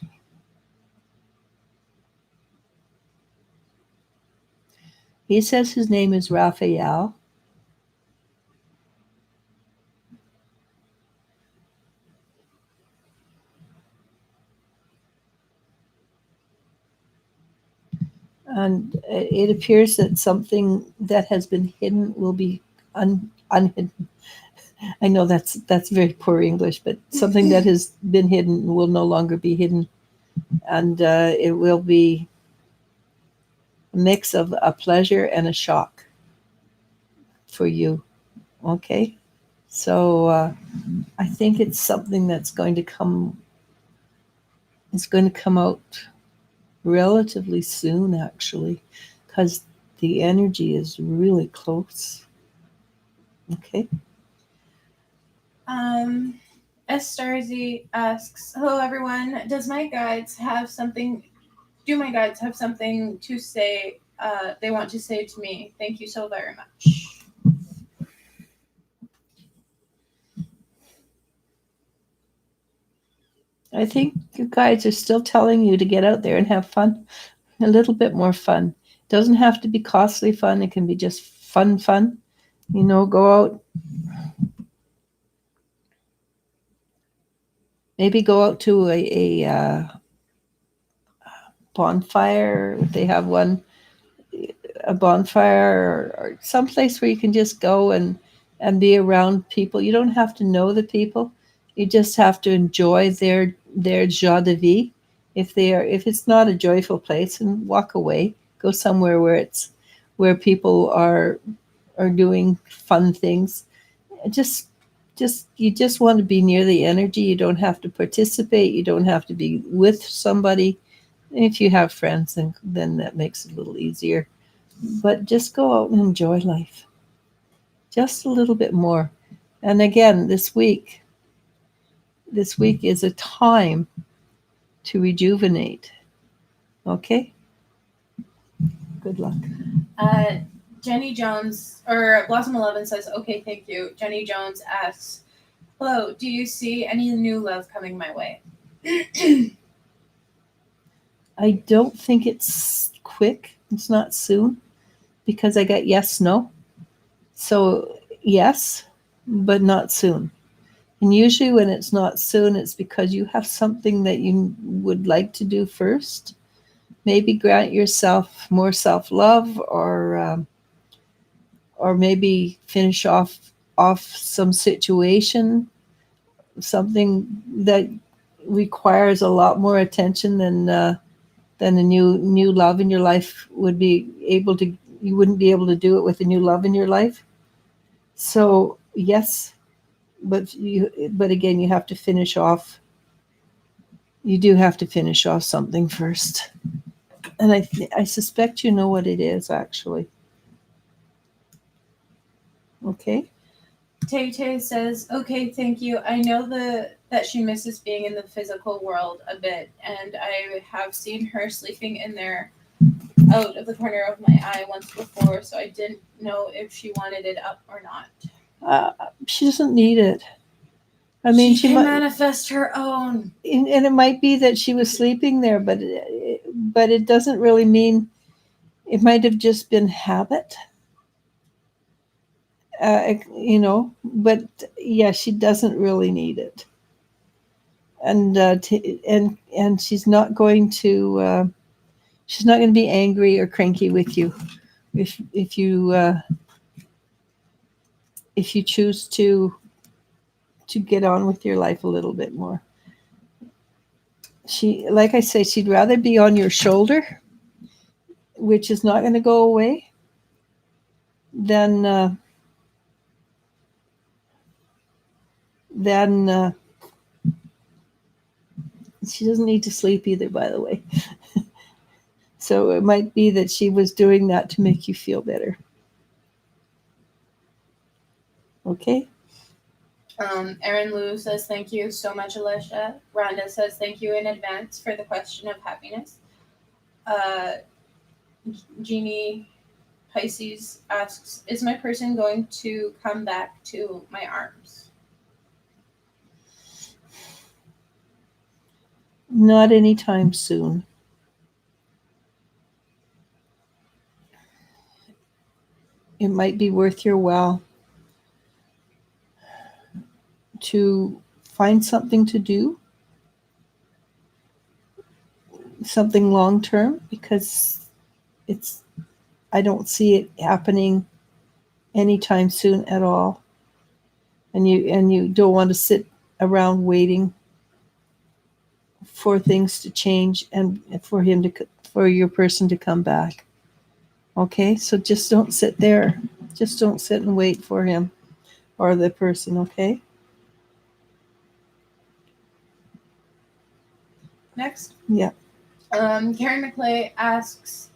He says his name is Raphael. And it appears that something that has been hidden will be unhidden. I know that's very poor English, but something that has been hidden will no longer be hidden. And it will be a mix of a pleasure and a shock for you. Okay? So I think it's something that's going to come out relatively soon, actually, because the energy is really close. Okay. S. Starzy asks, "Hello everyone. Do my guides have something to say? They want to say to me. Thank you so very much." I think your guides are still telling you to get out there and have fun, a little bit more fun. It doesn't have to be costly fun. It can be just fun. Go out. Maybe go out to a bonfire. If they have one, a bonfire, or someplace where you can just go and be around people. You don't have to know the people. You just have to enjoy their joie de vie If it's not a joyful place, and walk away. Go somewhere where people are doing fun things. Just you just want to be near the energy. You don't have to participate. You don't have to be with somebody. If you have friends, then that makes it a little easier. But just go out and enjoy life just a little bit more. And again, this week is a time to rejuvenate. Okay? Good luck. Jenny Jones, or Blossom 11 says, okay, thank you. Jenny Jones asks, hello, do you see any new love coming my way? I don't think it's quick. It's not soon because I got yes, no. So yes, but not soon. And usually when it's not soon, it's because you have something that you would like to do first. Maybe grant yourself more self-love, or maybe finish off some situation, something that requires a lot more attention than a new love in your life would be able to. You wouldn't be able to do it with a new love in your life. So yes, but again, you have to finish off. You do have to finish off something first, and I suspect you know what it is actually. Okay. Tay Tay says, okay, thank you. I know that she misses being in the physical world a bit, and I have seen her sleeping in there out of the corner of my eye once before, so I didn't know if she wanted it up or not. She doesn't need it. I mean, she can manifest her own. And it might be that she was sleeping there, but it doesn't really mean. It might have just been habit. But yeah, she doesn't really need it, and she's not going to be angry or cranky with you if you choose to get on with your life a little bit more. Like I say, she'd rather be on your shoulder, which is not going to go away, than she doesn't need to sleep either, by the way. So it might be that she was doing that to make you feel better. Okay. Erin Liu says, thank you so much, Eliz-sha. Rhonda says, thank you in advance for the question of happiness. Jeannie Pisces asks, is my person going to come back to my arms? Not anytime soon. It might be worth your while to find something to do, something long term, because I don't see it happening anytime soon at all. And you don't want to sit around waiting for things to change and for your person to come back. Okay, so just don't sit there. Just don't sit and wait for him or the person. Okay. Next. Yeah. Karen McClay asks,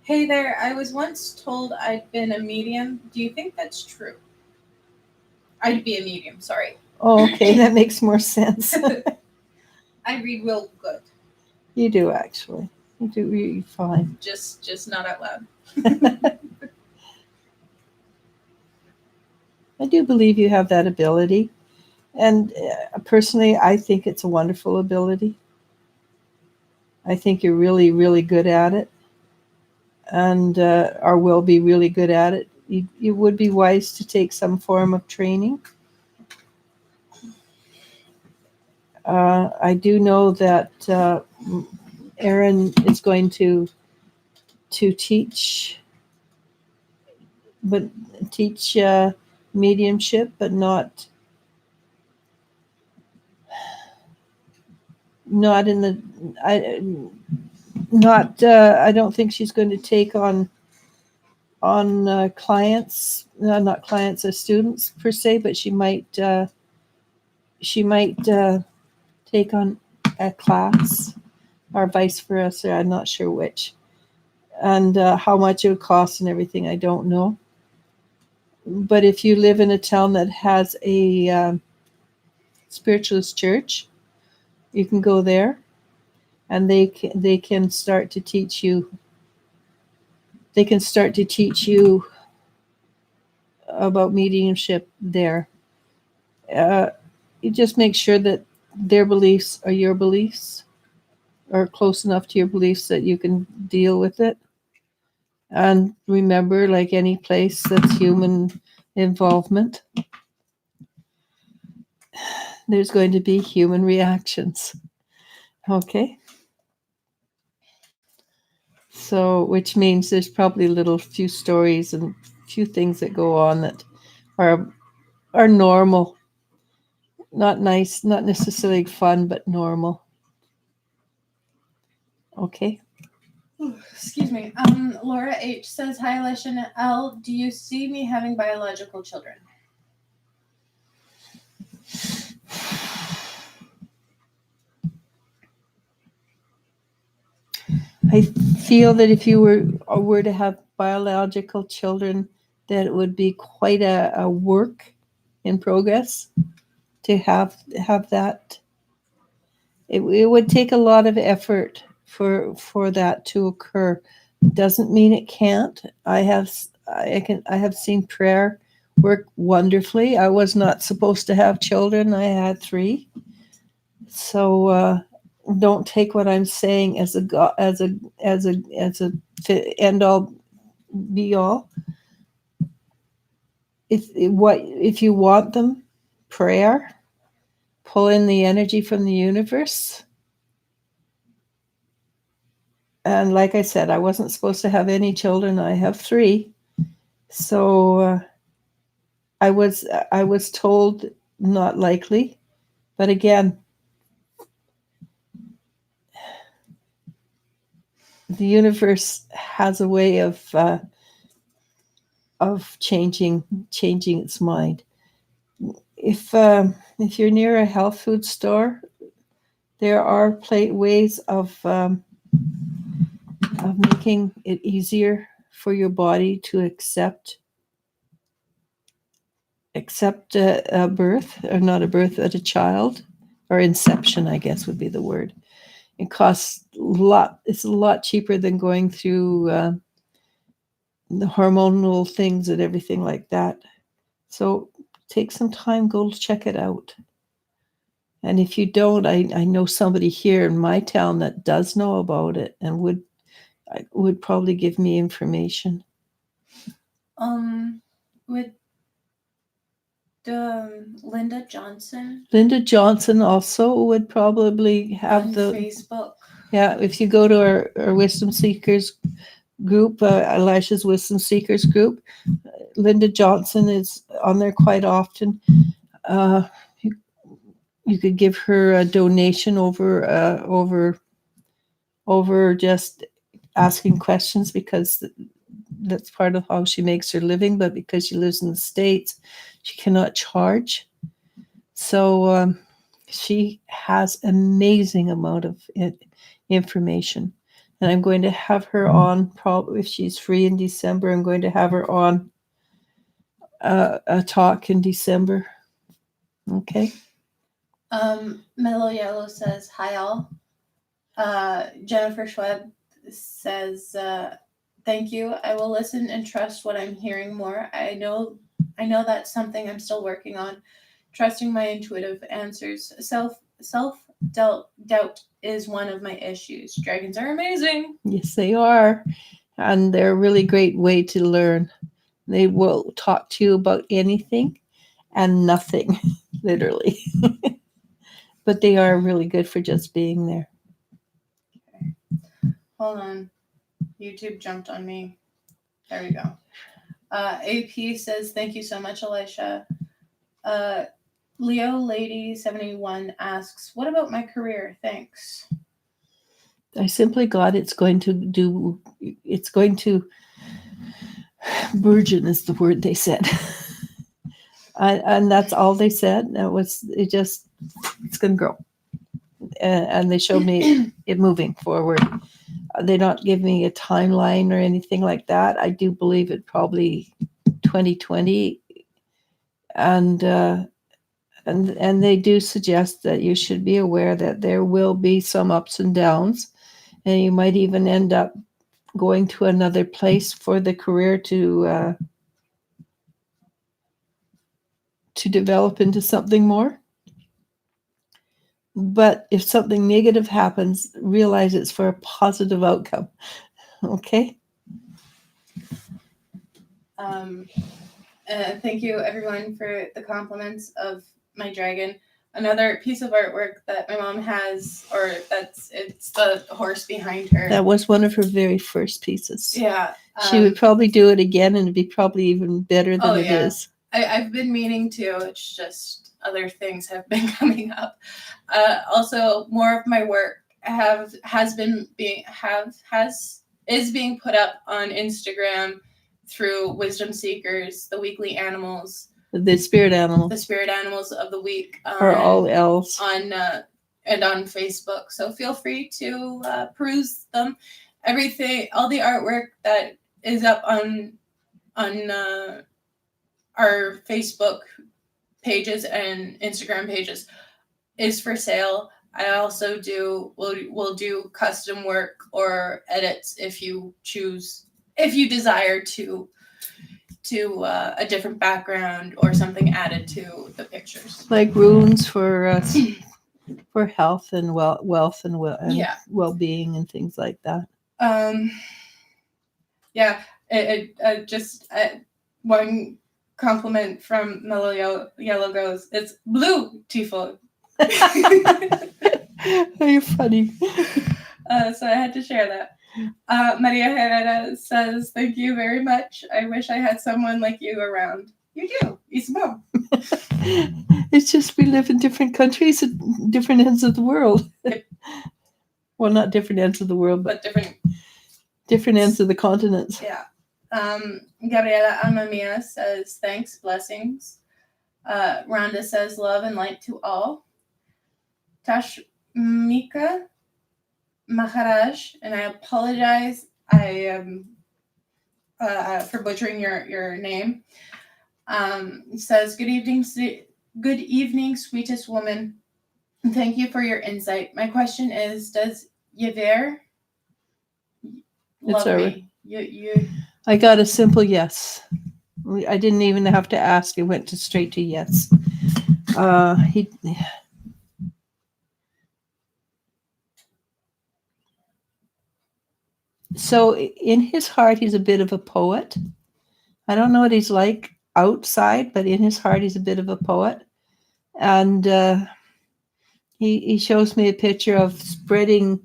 hey there, I was once told I'd been a medium. Do you think that's true? I'd be a medium, sorry. Oh, okay, that makes more sense. I read real good. You do, actually. You do really fine. Just not out loud. I do believe you have that ability. And personally, I think it's a wonderful ability. I think you're really, really good at it, and or will be really good at it. You would be wise to take some form of training. I do know that Erin is going to teach, but teach mediumship, but not not in the, I don't think she's going to take on clients, not clients or students per se, but she might take on a class or vice versa. I'm not sure which, and how much it would cost and everything, I don't know. But if you live in a town that has a spiritualist church, you can go there, and they can start to teach you. They can start to teach you about mediumship there. You just make sure that their beliefs are your beliefs, or close enough to your beliefs that you can deal with it. And remember, like any place that's human involvement, there's going to be human reactions. Okay? So, which means there's probably little few stories and few things that go on that are normal. Not nice, not necessarily fun, but normal. Okay? Excuse me. Laura H says, "Hi, Alicia and L. Do you see me having biological children?" I feel that if you were to have biological children, that it would be quite a work in progress to have that. It would take a lot of effort for that to occur. Doesn't mean it can't. I have seen prayer work wonderfully. I was not supposed to have children. I had 3. So don't take what I'm saying as a end all be all. If you want them, prayer, pull in the energy from the universe. And like I said, I wasn't supposed to have any children. I have 3. So I was told not likely, but again, the universe has a way of changing its mind. If you're near a health food store, there are ways of making it easier for your body to accept a birth, or not a birth, but a child, or inception, I guess would be the word. It costs a lot. It's a lot cheaper than going through the hormonal things and everything like that. So take some time, go check it out. And if you don't, I know somebody here in my town that does know about it and would probably give me information. With Linda Johnson. Linda Johnson also would probably have on Facebook. Yeah, if you go to our Wisdom Seekers group, Elisha's Wisdom Seekers group, Linda Johnson is on there quite often. You could give her a donation over just asking questions, because that's part of how she makes her living. But because she lives in the States, she cannot charge. So she has amazing amount of information. And I'm going to have her on, probably if she's free in December. I'm going to have her on a talk in December. Okay. Mellow Yellow says, "Hi all." Jennifer Schweb says, "Thank you. I will listen and trust what I'm hearing more. I know that's something I'm still working on. Trusting my intuitive answers. Self-doubt is one of my issues. Dragons are amazing." Yes, they are. And they're a really great way to learn. They will talk to you about anything and nothing, literally. But they are really good for just being there. Okay. Hold on. YouTube jumped on me. There we go. AP says, "Thank you so much, Elisha." Leo Lady 71 asks, "What about my career? Thanks." I simply got it's going to burgeon is the word they said. And that's all they said. It's going to grow. And they showed me it moving forward. They don't give me a timeline or anything like that. I do believe it probably 2020. And they do suggest that you should be aware that there will be some ups and downs. And you might even end up going to another place for the career to develop into something more. But if something negative happens, realize it's for a positive outcome. Okay? Thank you, everyone, for the compliments of my dragon. Another piece of artwork that my mom has, it's the horse behind her. That was one of her very first pieces. Yeah. She would probably do it again, and it'd be probably even better than it is. I've been meaning to. It's just other things have been coming up. Also, more of my work is being put up on Instagram through Wisdom Seekers, the weekly animals. The spirit animals. The spirit animals of the week. Are all elves. And on Facebook. So feel free to peruse them. Everything, all the artwork that is up on our Facebook pages and Instagram pages is for sale. I also will do custom work or edits if you desire to a different background or something added to the pictures, like runes for health and wealth and well-being and things like that. One compliment from Mellow Yellow goes, "It's blue, Tifo." You're funny. So I had to share that. Maria Herrera says, "Thank you very much. I wish I had someone like you around." You do. Ismo. It's just we live in different countries at different ends of the world. Yep. Well, not different ends of the world, but different ends of the continents. Yeah. Gabriela Amamia says, "Thanks, blessings." Rhonda says, "Love and light to all." Tashmika Maharaj, and I apologize, for butchering your name. Says, "Good evening, sweetest woman. Thank you for your insight. My question is, does Yever love me?" I got a simple yes. I didn't even have to ask. It went straight to yes. So in his heart, he's a bit of a poet. I don't know what he's like outside, but in his heart, he's a bit of a poet. And he shows me a picture of spreading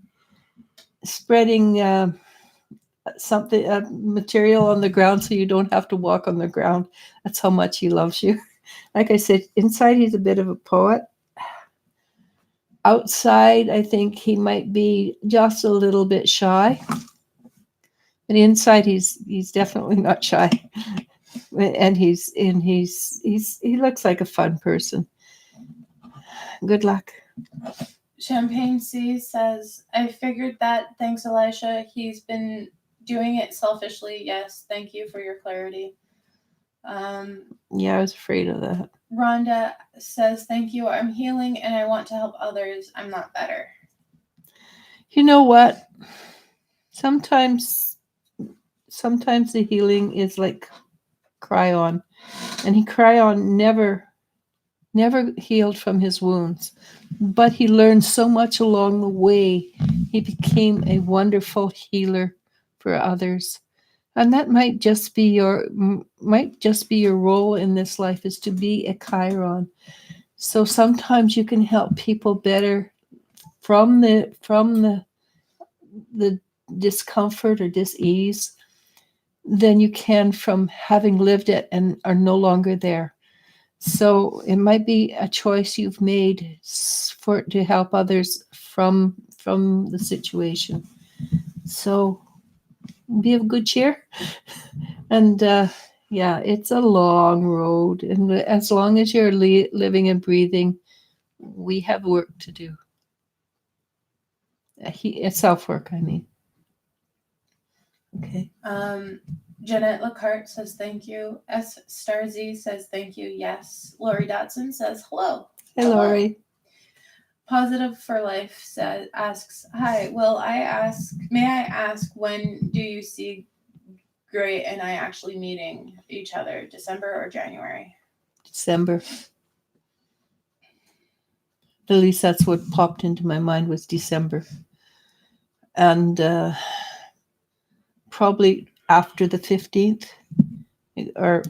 something material on the ground so you don't have to walk on the ground. That's how much he loves you. Like I said, inside he's a bit of a poet. Outside, I think he might be just a little bit shy. But inside, he's definitely not shy, and he looks like a fun person. Good luck. Champagne C says, "I figured that. Thanks, Elisha. He's been doing it selfishly. Yes, thank you for your clarity." Yeah, I was afraid of that. Rhonda says, "Thank you. I'm healing and I want to help others. I'm not better." You know what? Sometimes the healing is like Cryon, and Cryon never healed from his wounds, but he learned so much along the way. He became a wonderful healer for others, and that might just be your role in this life, is to be a Chiron. So sometimes you can help people better from the discomfort or dis-ease than you can from having lived it and are no longer there. So it might be a choice you've made for to help others from the situation. So be of good cheer, and yeah, it's a long road, and as long as you're living and breathing, we have work to do. It's self work, I mean. Okay. Jeanette Lacarte says thank you. S. Starzy says thank you. Yes. Lori Dotson says hello. Hey, Hello. Lori. Positive for Life asks, hi, may I ask when do you see Gray and I actually meeting each other, December or January? December. At least that's what popped into my mind was December. And probably after the 15th, or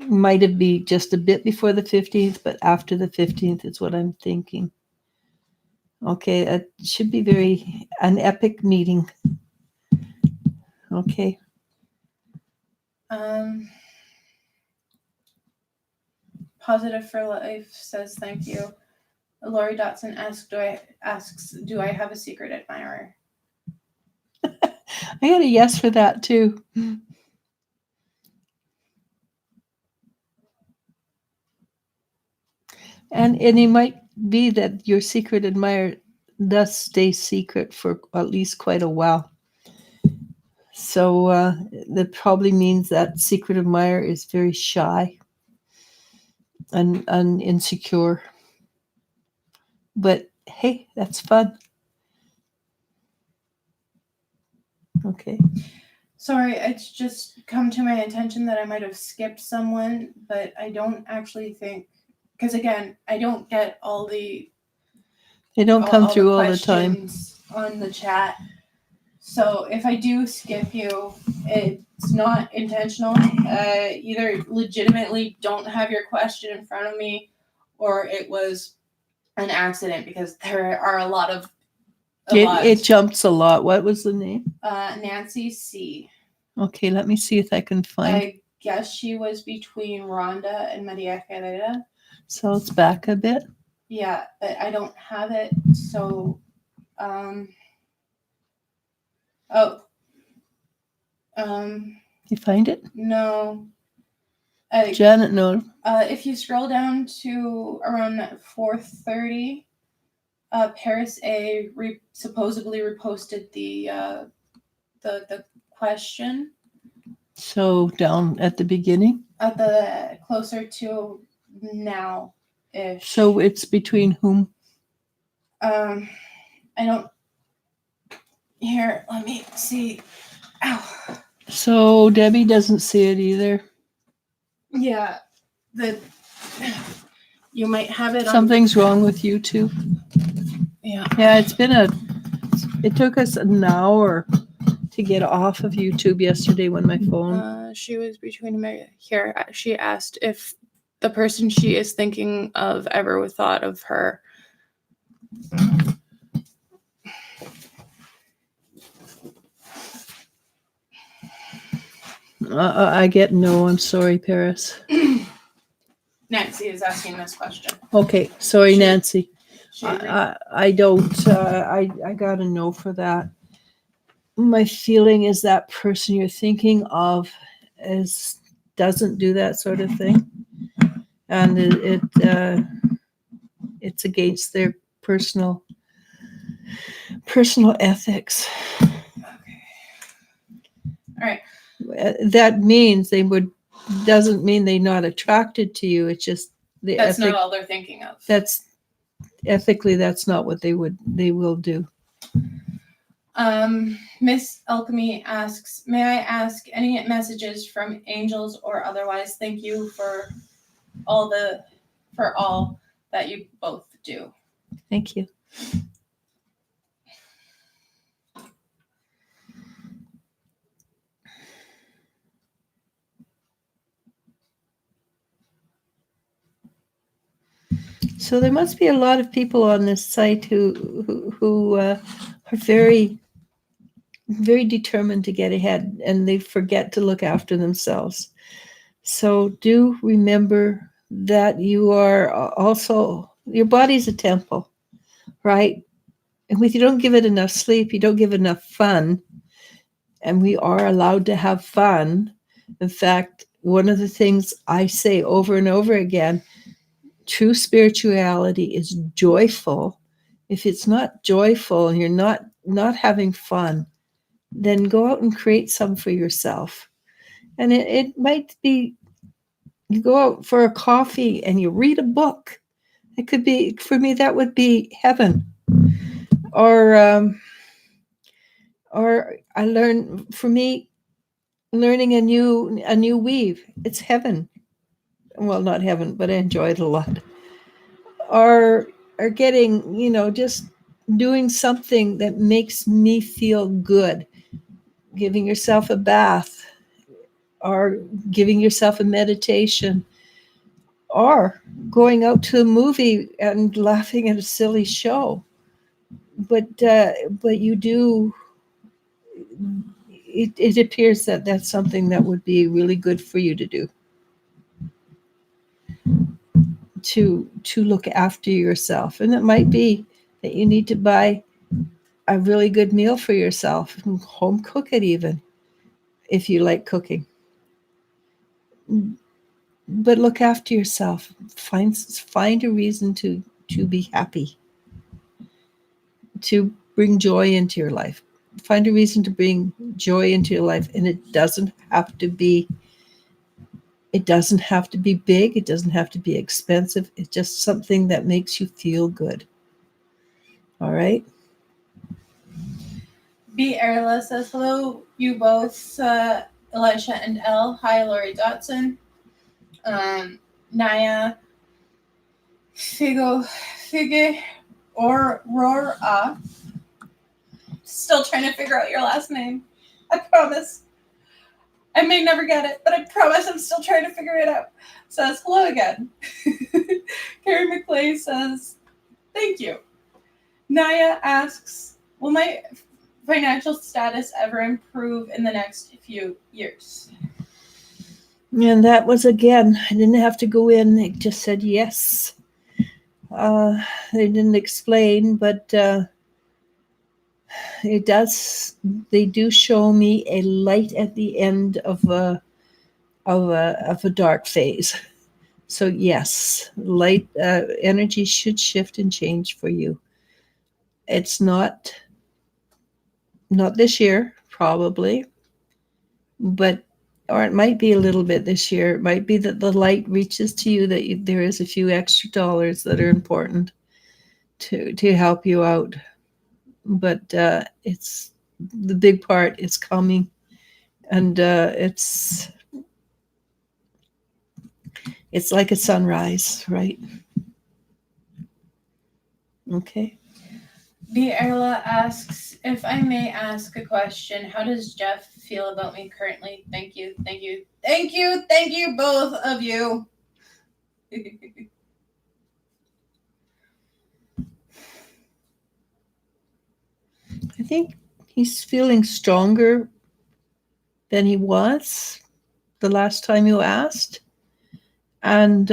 might it be just a bit before the 15th, but after the 15th is what I'm thinking. Okay, it should be an epic meeting. Okay. Positive for Life says thank you. Lori Dotson asks, do I have a secret admirer? I got a yes for that too. And it might be that your secret admirer does stay secret for at least quite a while. So that probably means that secret admirer is very shy and insecure. But hey, that's fun. Okay. Sorry, it's just come to my attention that I might have skipped someone, but I don't actually think, because again, I don't get all the They don't come through all the time questions on the chat. So if I do skip you, it's not intentional. Either legitimately don't have your question in front of me, or it was an accident, because there are a lot of it jumps a lot. What was the name? Nancy C. Okay, let me see if I can find. I guess she was between Rhonda and Maria Herrera. So it's back a bit. Yeah, but I don't have it. So, you find it? No. Janet, no. If you scroll down to around 4:30, Paris A supposedly reposted the question. So down at the beginning? At the closer to now-ish. So it's between whom? I don't. Here, let me see. Ow. So Debbie doesn't see it either. Yeah, you might have it. Something's wrong with YouTube. Yeah. Yeah, it took us an hour to get off of YouTube yesterday when my phone. She was between here. She asked if the person she is thinking of ever thought of her. I get no. I'm sorry, Paris. Nancy is asking this question. Okay, sorry, Nancy. I don't. I got a no for that. My feeling is that person you're thinking of doesn't do that sort of thing, and it's against their personal ethics. Okay. All right. That means doesn't mean they're not attracted to you. It's just that's not all they're thinking of. That's ethically, that's not what they will do. Miss Alchemy asks, may I ask any messages from angels or otherwise? Thank you for all that you both do. Thank you. So there must be a lot of people on this site who are very, very determined to get ahead, and they forget to look after themselves. So do remember that you are also, your body's a temple, right? And if you don't give it enough sleep, you don't give it enough fun, and we are allowed to have fun. In fact, one of the things I say over and over again, true spirituality is joyful. If it's not joyful and you're not having fun, then go out and create some for yourself. And it might be you go out for a coffee and you read a book. It could be, for me, that would be heaven. Or I learn, for me, learning a new weave. It's heaven. Well, not heaven, but I enjoy it a lot. Or getting, just doing something that makes me feel good. Giving yourself a bath, or giving yourself a meditation, or going out to a movie and laughing at a silly show. But you do. It appears that that's something that would be really good for you to do. To look after yourself, and it might be that you need to buy a really good meal for yourself and home cook it, even if you like cooking. But look after yourself. Find a reason to be happy, to bring joy into your life. Find a reason to bring joy into your life, and it doesn't have to be big. It doesn't have to be expensive. It's just something that makes you feel good. All right. B. Erla says, hello, you both, Eliz-sha and Elle. Hi, Lori Dotson. Naya Fige or Rora. Still trying to figure out your last name. I promise. I may never get it, but I promise I'm still trying to figure it out. Says, hello again. Carrie McClay says, thank you. Naya asks, will my financial status ever improve in the next few years? And that was, again, I didn't have to go in. It just said yes. They didn't explain, but it does. They do show me a light at the end of a dark phase. So yes, light energy should shift and change for you. It's not this year, probably, but or it might be a little bit this year. It might be that the light reaches to you, that there is a few extra dollars that are important to help you out. But it's the big part is coming, and it's like a sunrise, right? Okay. B. Erla asks, if I may ask a question, how does Jeff feel about me currently? Thank you, both of you. I think he's feeling stronger than he was the last time you asked. And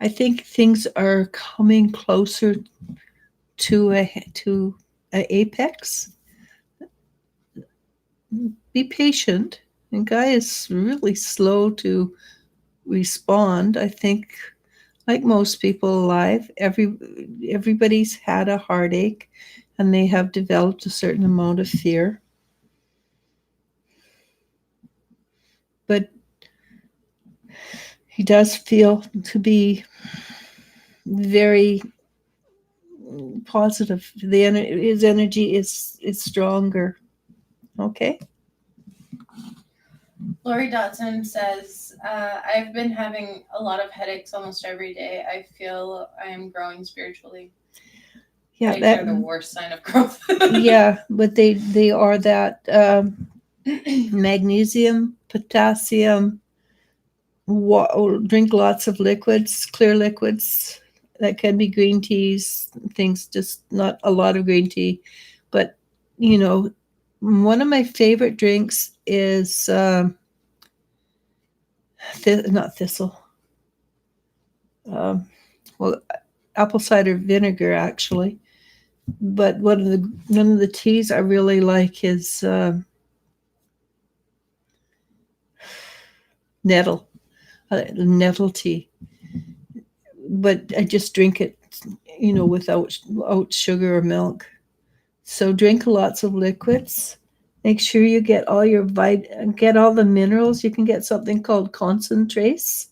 I think things are coming closer to a apex. Be patient. And Guy is really slow to respond. I think, like most people alive, everybody's had a heartache, and they have developed a certain amount of fear. But he does feel to be very positive. His energy is stronger. Okay. Lori Dotson says, I've been having a lot of headaches almost every day. I feel I am growing spiritually. Yeah, Headaches are the worst sign of growth. Yeah, but they are that magnesium, potassium. Drink lots of liquids, clear liquids. That can be green teas, things, just not a lot of green tea. But, one of my favorite drinks is not thistle. Um, well, apple cider vinegar actually. But one of the teas I really like is nettle, nettle tea. But I just drink it, without sugar or milk. So drink lots of liquids. Make sure you get all your get all the minerals. You can get something called concentrates.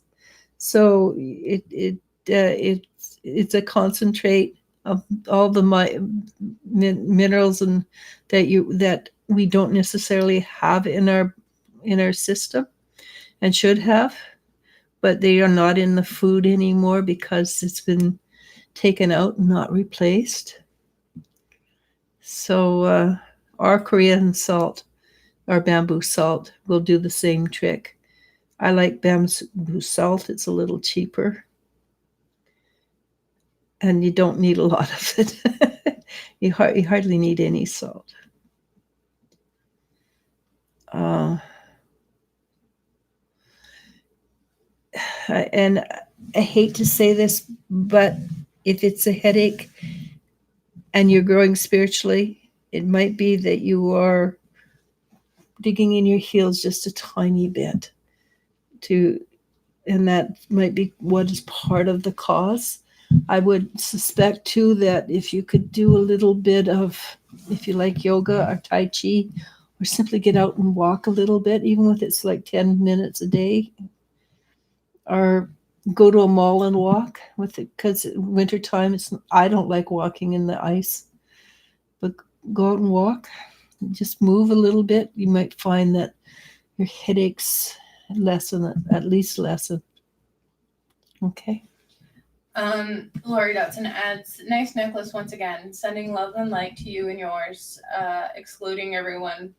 So it's a concentrate of all the minerals and that we don't necessarily have in our system and should have, but they are not in the food anymore because it's been taken out and not replaced. So our Korean salt, our bamboo salt, will do the same trick. I like bamboo salt. It's a little cheaper. And you don't need a lot of it. You hardly need any salt. And I hate to say this, but if it's a headache and you're growing spiritually, it might be that you are digging in your heels just a tiny bit and that might be what is part of the cause. I would suspect too that if you could do a little bit of, if you like yoga or Tai Chi, or simply get out and walk a little bit, even if it's like 10 minutes a day, or go to a mall and walk with it, because wintertime, I don't like walking in the ice, but go out and walk, just move a little bit. You might find that your headaches at least lessen. Okay. Lori Dotson adds, nice necklace once again. Sending love and light to you and yours, excluding everyone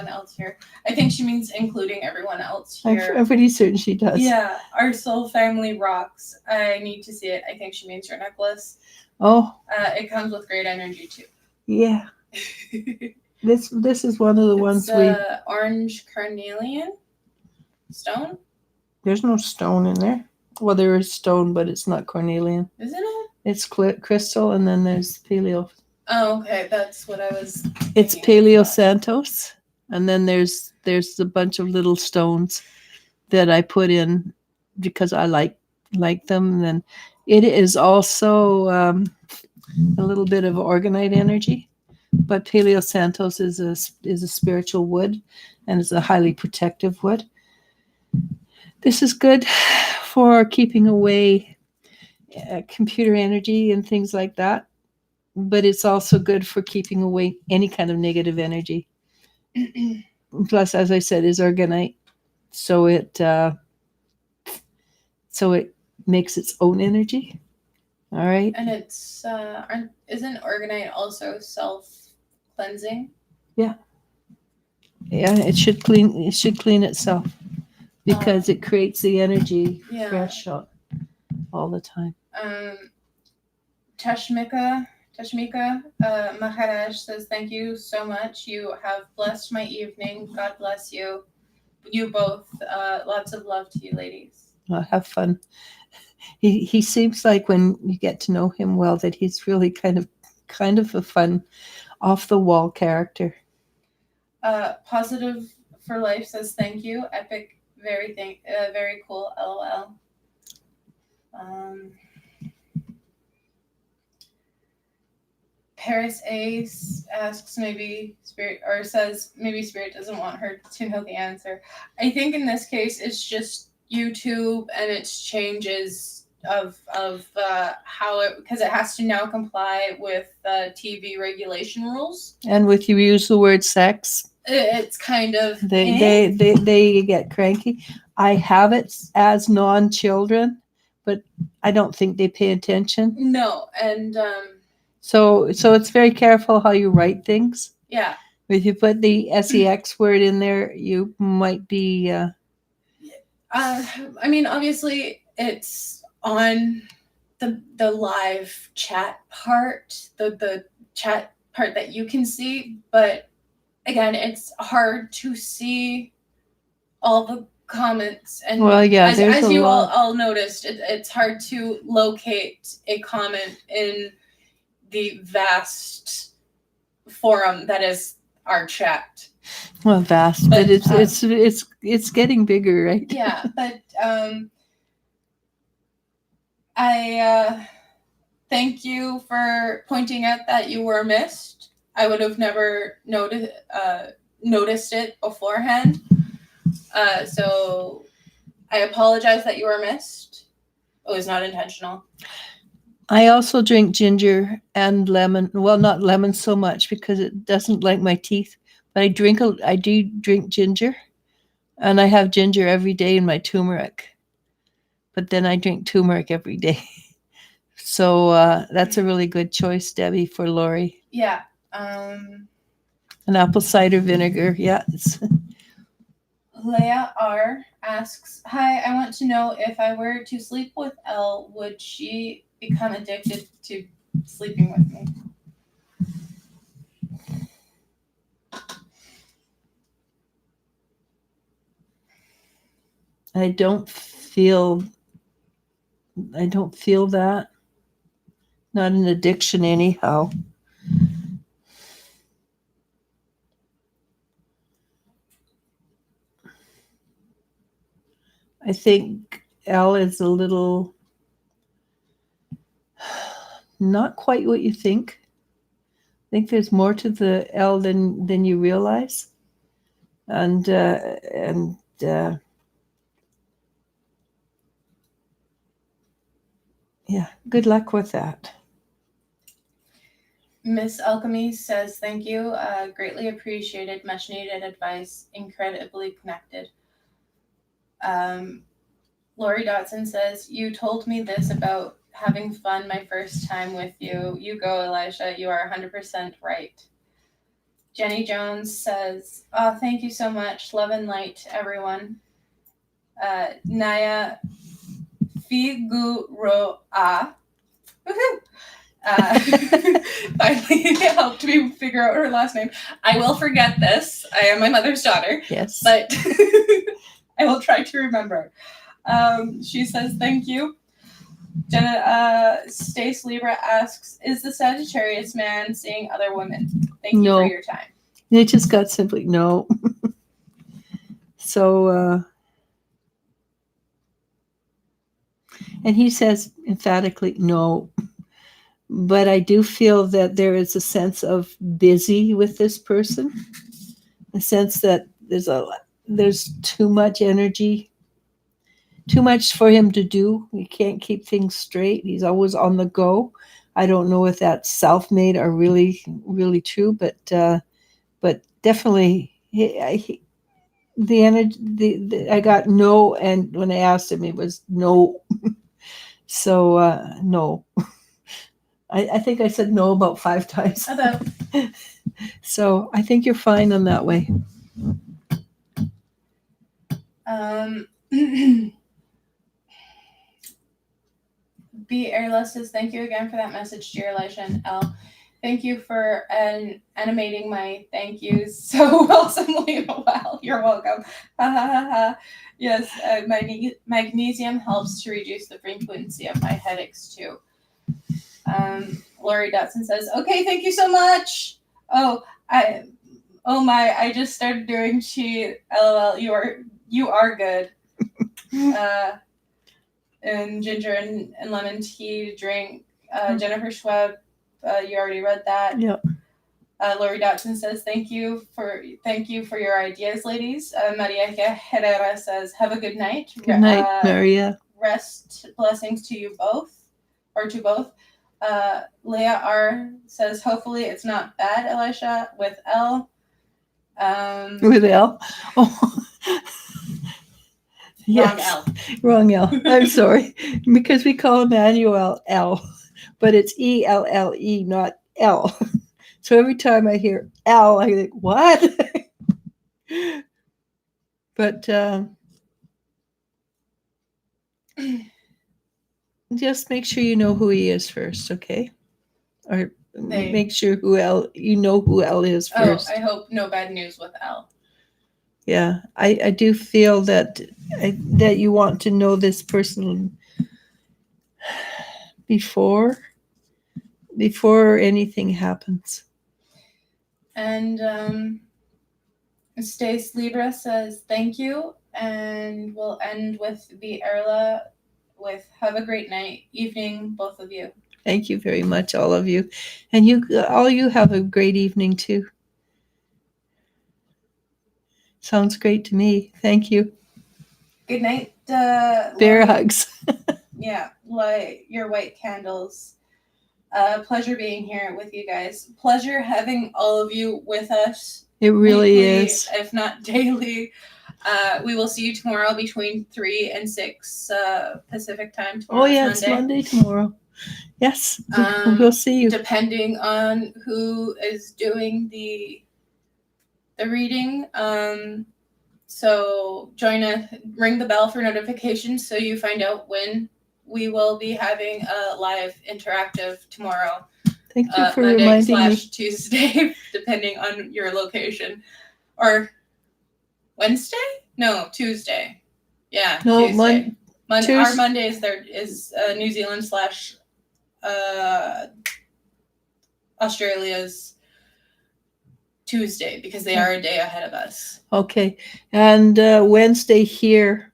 else here. I think she means including everyone else here. I'm pretty certain she does. Yeah, our soul family rocks. I need to see it. I think she means your necklace. Oh. It comes with great energy too. Yeah. This is one of the ones orange carnelian stone. There's no stone in there. Well, there is stone, but it's not cornelian. Isn't it? It's crystal, and then there's paleo. Oh, okay. That's what I was. It's Paleo Santos, and then there's a bunch of little stones that I put in because I like them. And then it is also a little bit of organite energy, but Paleo Santos is a spiritual wood, and it's a highly protective wood. This is good for keeping away computer energy and things like that, but it's also good for keeping away any kind of negative energy. Plus, as I said, is organite, so it makes its own energy. All right. And it's isn't organite also self-cleansing? Yeah. Yeah, it should clean itself because it creates the energy fresh all the time. Tashmika Maharaj says, thank you so much. You have blessed my evening. God bless you. You both. Lots of love to you, ladies. Have fun. He seems like, when you get to know him well, that he's really kind of a fun, off the wall character. Positive for Life says, thank you. Epic. Very cool. LOL. Paris A asks, maybe Spirit doesn't want her to know the answer. I think in this case it's just YouTube and its changes of how it, because it has to now comply with TV regulation rules. And with you use the word sex, it's kind of they get cranky. I have it as non-children, but I don't think they pay attention. No, and so it's very careful how you write things. Yeah. If you put the sex word in there, you might be. I mean, obviously, it's on the live chat part, the chat part that you can see, but again, it's hard to see all the comments, and Well, yeah, there's as a you lot. all noticed, it's hard to locate a comment in the vast forum that is our chat. Well, vast, but But, it's getting bigger, right? Yeah, but I thank you for pointing out that you were missed. I would have never noticed it beforehand. So I apologize that you were missed. It was not intentional. I also drink ginger and lemon. Well, not lemon so much because it doesn't like my teeth. But I do drink ginger, and I have ginger every day in my turmeric. But then I drink turmeric every day. So that's a really good choice, Debbie, for Lori. Yeah. An apple cider vinegar. Yeah. Leah R asks, "Hi, I want to know if I were to sleep with Elle, would she become addicted to sleeping with me?" I don't feel that. Not an addiction anyhow. I think Elle is a little not quite what you think. I think there's more to the Elle than you realize. And yeah, good luck with that. Miss Alchemy says, "Thank you. Greatly appreciated. Much needed advice. Incredibly connected." Lori Dotson says, "You told me this about having fun my first time with you. You go, Eliz-sha. You are 100% right." Jenny Jones says, "Oh, thank you so much. Love and light, everyone." Naya Figueroa. Woohoo! Finally helped me figure out her last name. I will forget this. I am my mother's daughter. Yes. But I will try to remember. She says, "Thank you." Stace Libra asks, "Is the Sagittarius man seeing other women?" Thank you No. for your time. It just got simply no. So, and he says emphatically no. But I do feel that there is a sense of busy with this person, a sense that there's too much energy, too much for him to do. He can't keep things straight. He's always on the go. I don't know if that's self-made or really, really true, but definitely the energy. I got no, and when I asked him, it was no. So no. I think I said no about 5 times. About. So I think you're fine on that way. B. Airless says, "Thank you again for that message, dear Eliz-sha and Elle. Thank you for animating my thank yous so awesomely well. You're welcome." Yes, magnesium helps to reduce the frequency of my headaches too. Lori Dotson says, "Okay, thank you so much." I just started doing chi. LOL. You are good. And ginger and lemon tea drink. Jennifer Schweb, you already read that. Yep. Lori Dotson says, "Thank you for your ideas, ladies." Maria Herrera says, "Have a good night." Good night, Maria. Rest, blessings to you both, or to both. Leah R says, "Hopefully it's not bad, Eliz-sha, with Elle." With Elle? Oh. Yes. Wrong L. I'm sorry. Because we call Emmanuel L, but it's ELLE, not L. So every time I hear L, I think, what? But just make sure you know who he is first, okay? Or make sure you know who L is first. I hope no bad news with Elle. Yeah, I do feel that that you want to know this person before anything happens. And Stace Libra says thank you, and we'll end with the Erla with have a great night, evening, both of you. Thank you very much, all of you, and you have a great evening too. Sounds great to me. Thank you. Good night, Bear Lori. hugs. Yeah, light your white candles. Pleasure being here with you guys. Pleasure having all of you with us. It really weekly, is. if not daily. We will see you tomorrow between 3 and 6 Pacific time. Oh yeah, Monday. it's Monday tomorrow. Yes, we'll see you. Depending on who is doing the reading. So join us, ring the bell for notifications so you find out when we will be having a live interactive tomorrow. Thank you for Monday reminding me. / Tuesday, depending on your location. Or Wednesday? No, Tuesday. Yeah, No, Tuesday. Our Tuesday. Monday is New Zealand / Australia's Tuesday because they are a day ahead of us. Okay, and Wednesday here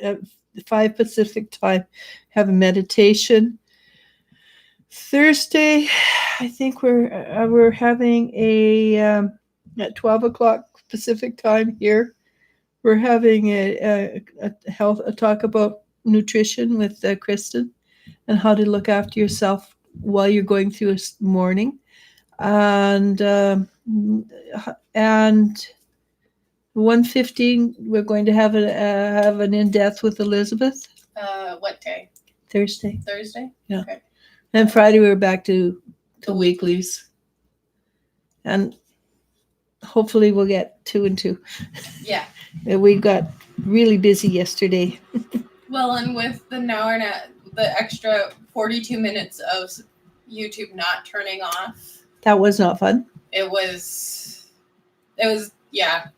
at 5 Pacific time, have a meditation. Thursday, I think we're having a at 12 o'clock Pacific time here. We're having a talk about nutrition with Kristen and how to look after yourself while you're going through a morning, and 1:15 we're going to have an in-depth with Elizabeth. What day? Thursday. Thursday? Yeah. Okay. And Friday we're back to The weeklies. And hopefully we'll get 2 and 2. Yeah. We got really busy yesterday. Well, and with the extra 42 minutes of YouTube not turning off. That was not fun. It was, yeah.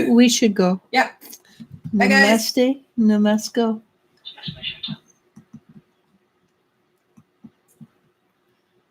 we should go. Yeah. Bye, guys. Namaste. Namasko.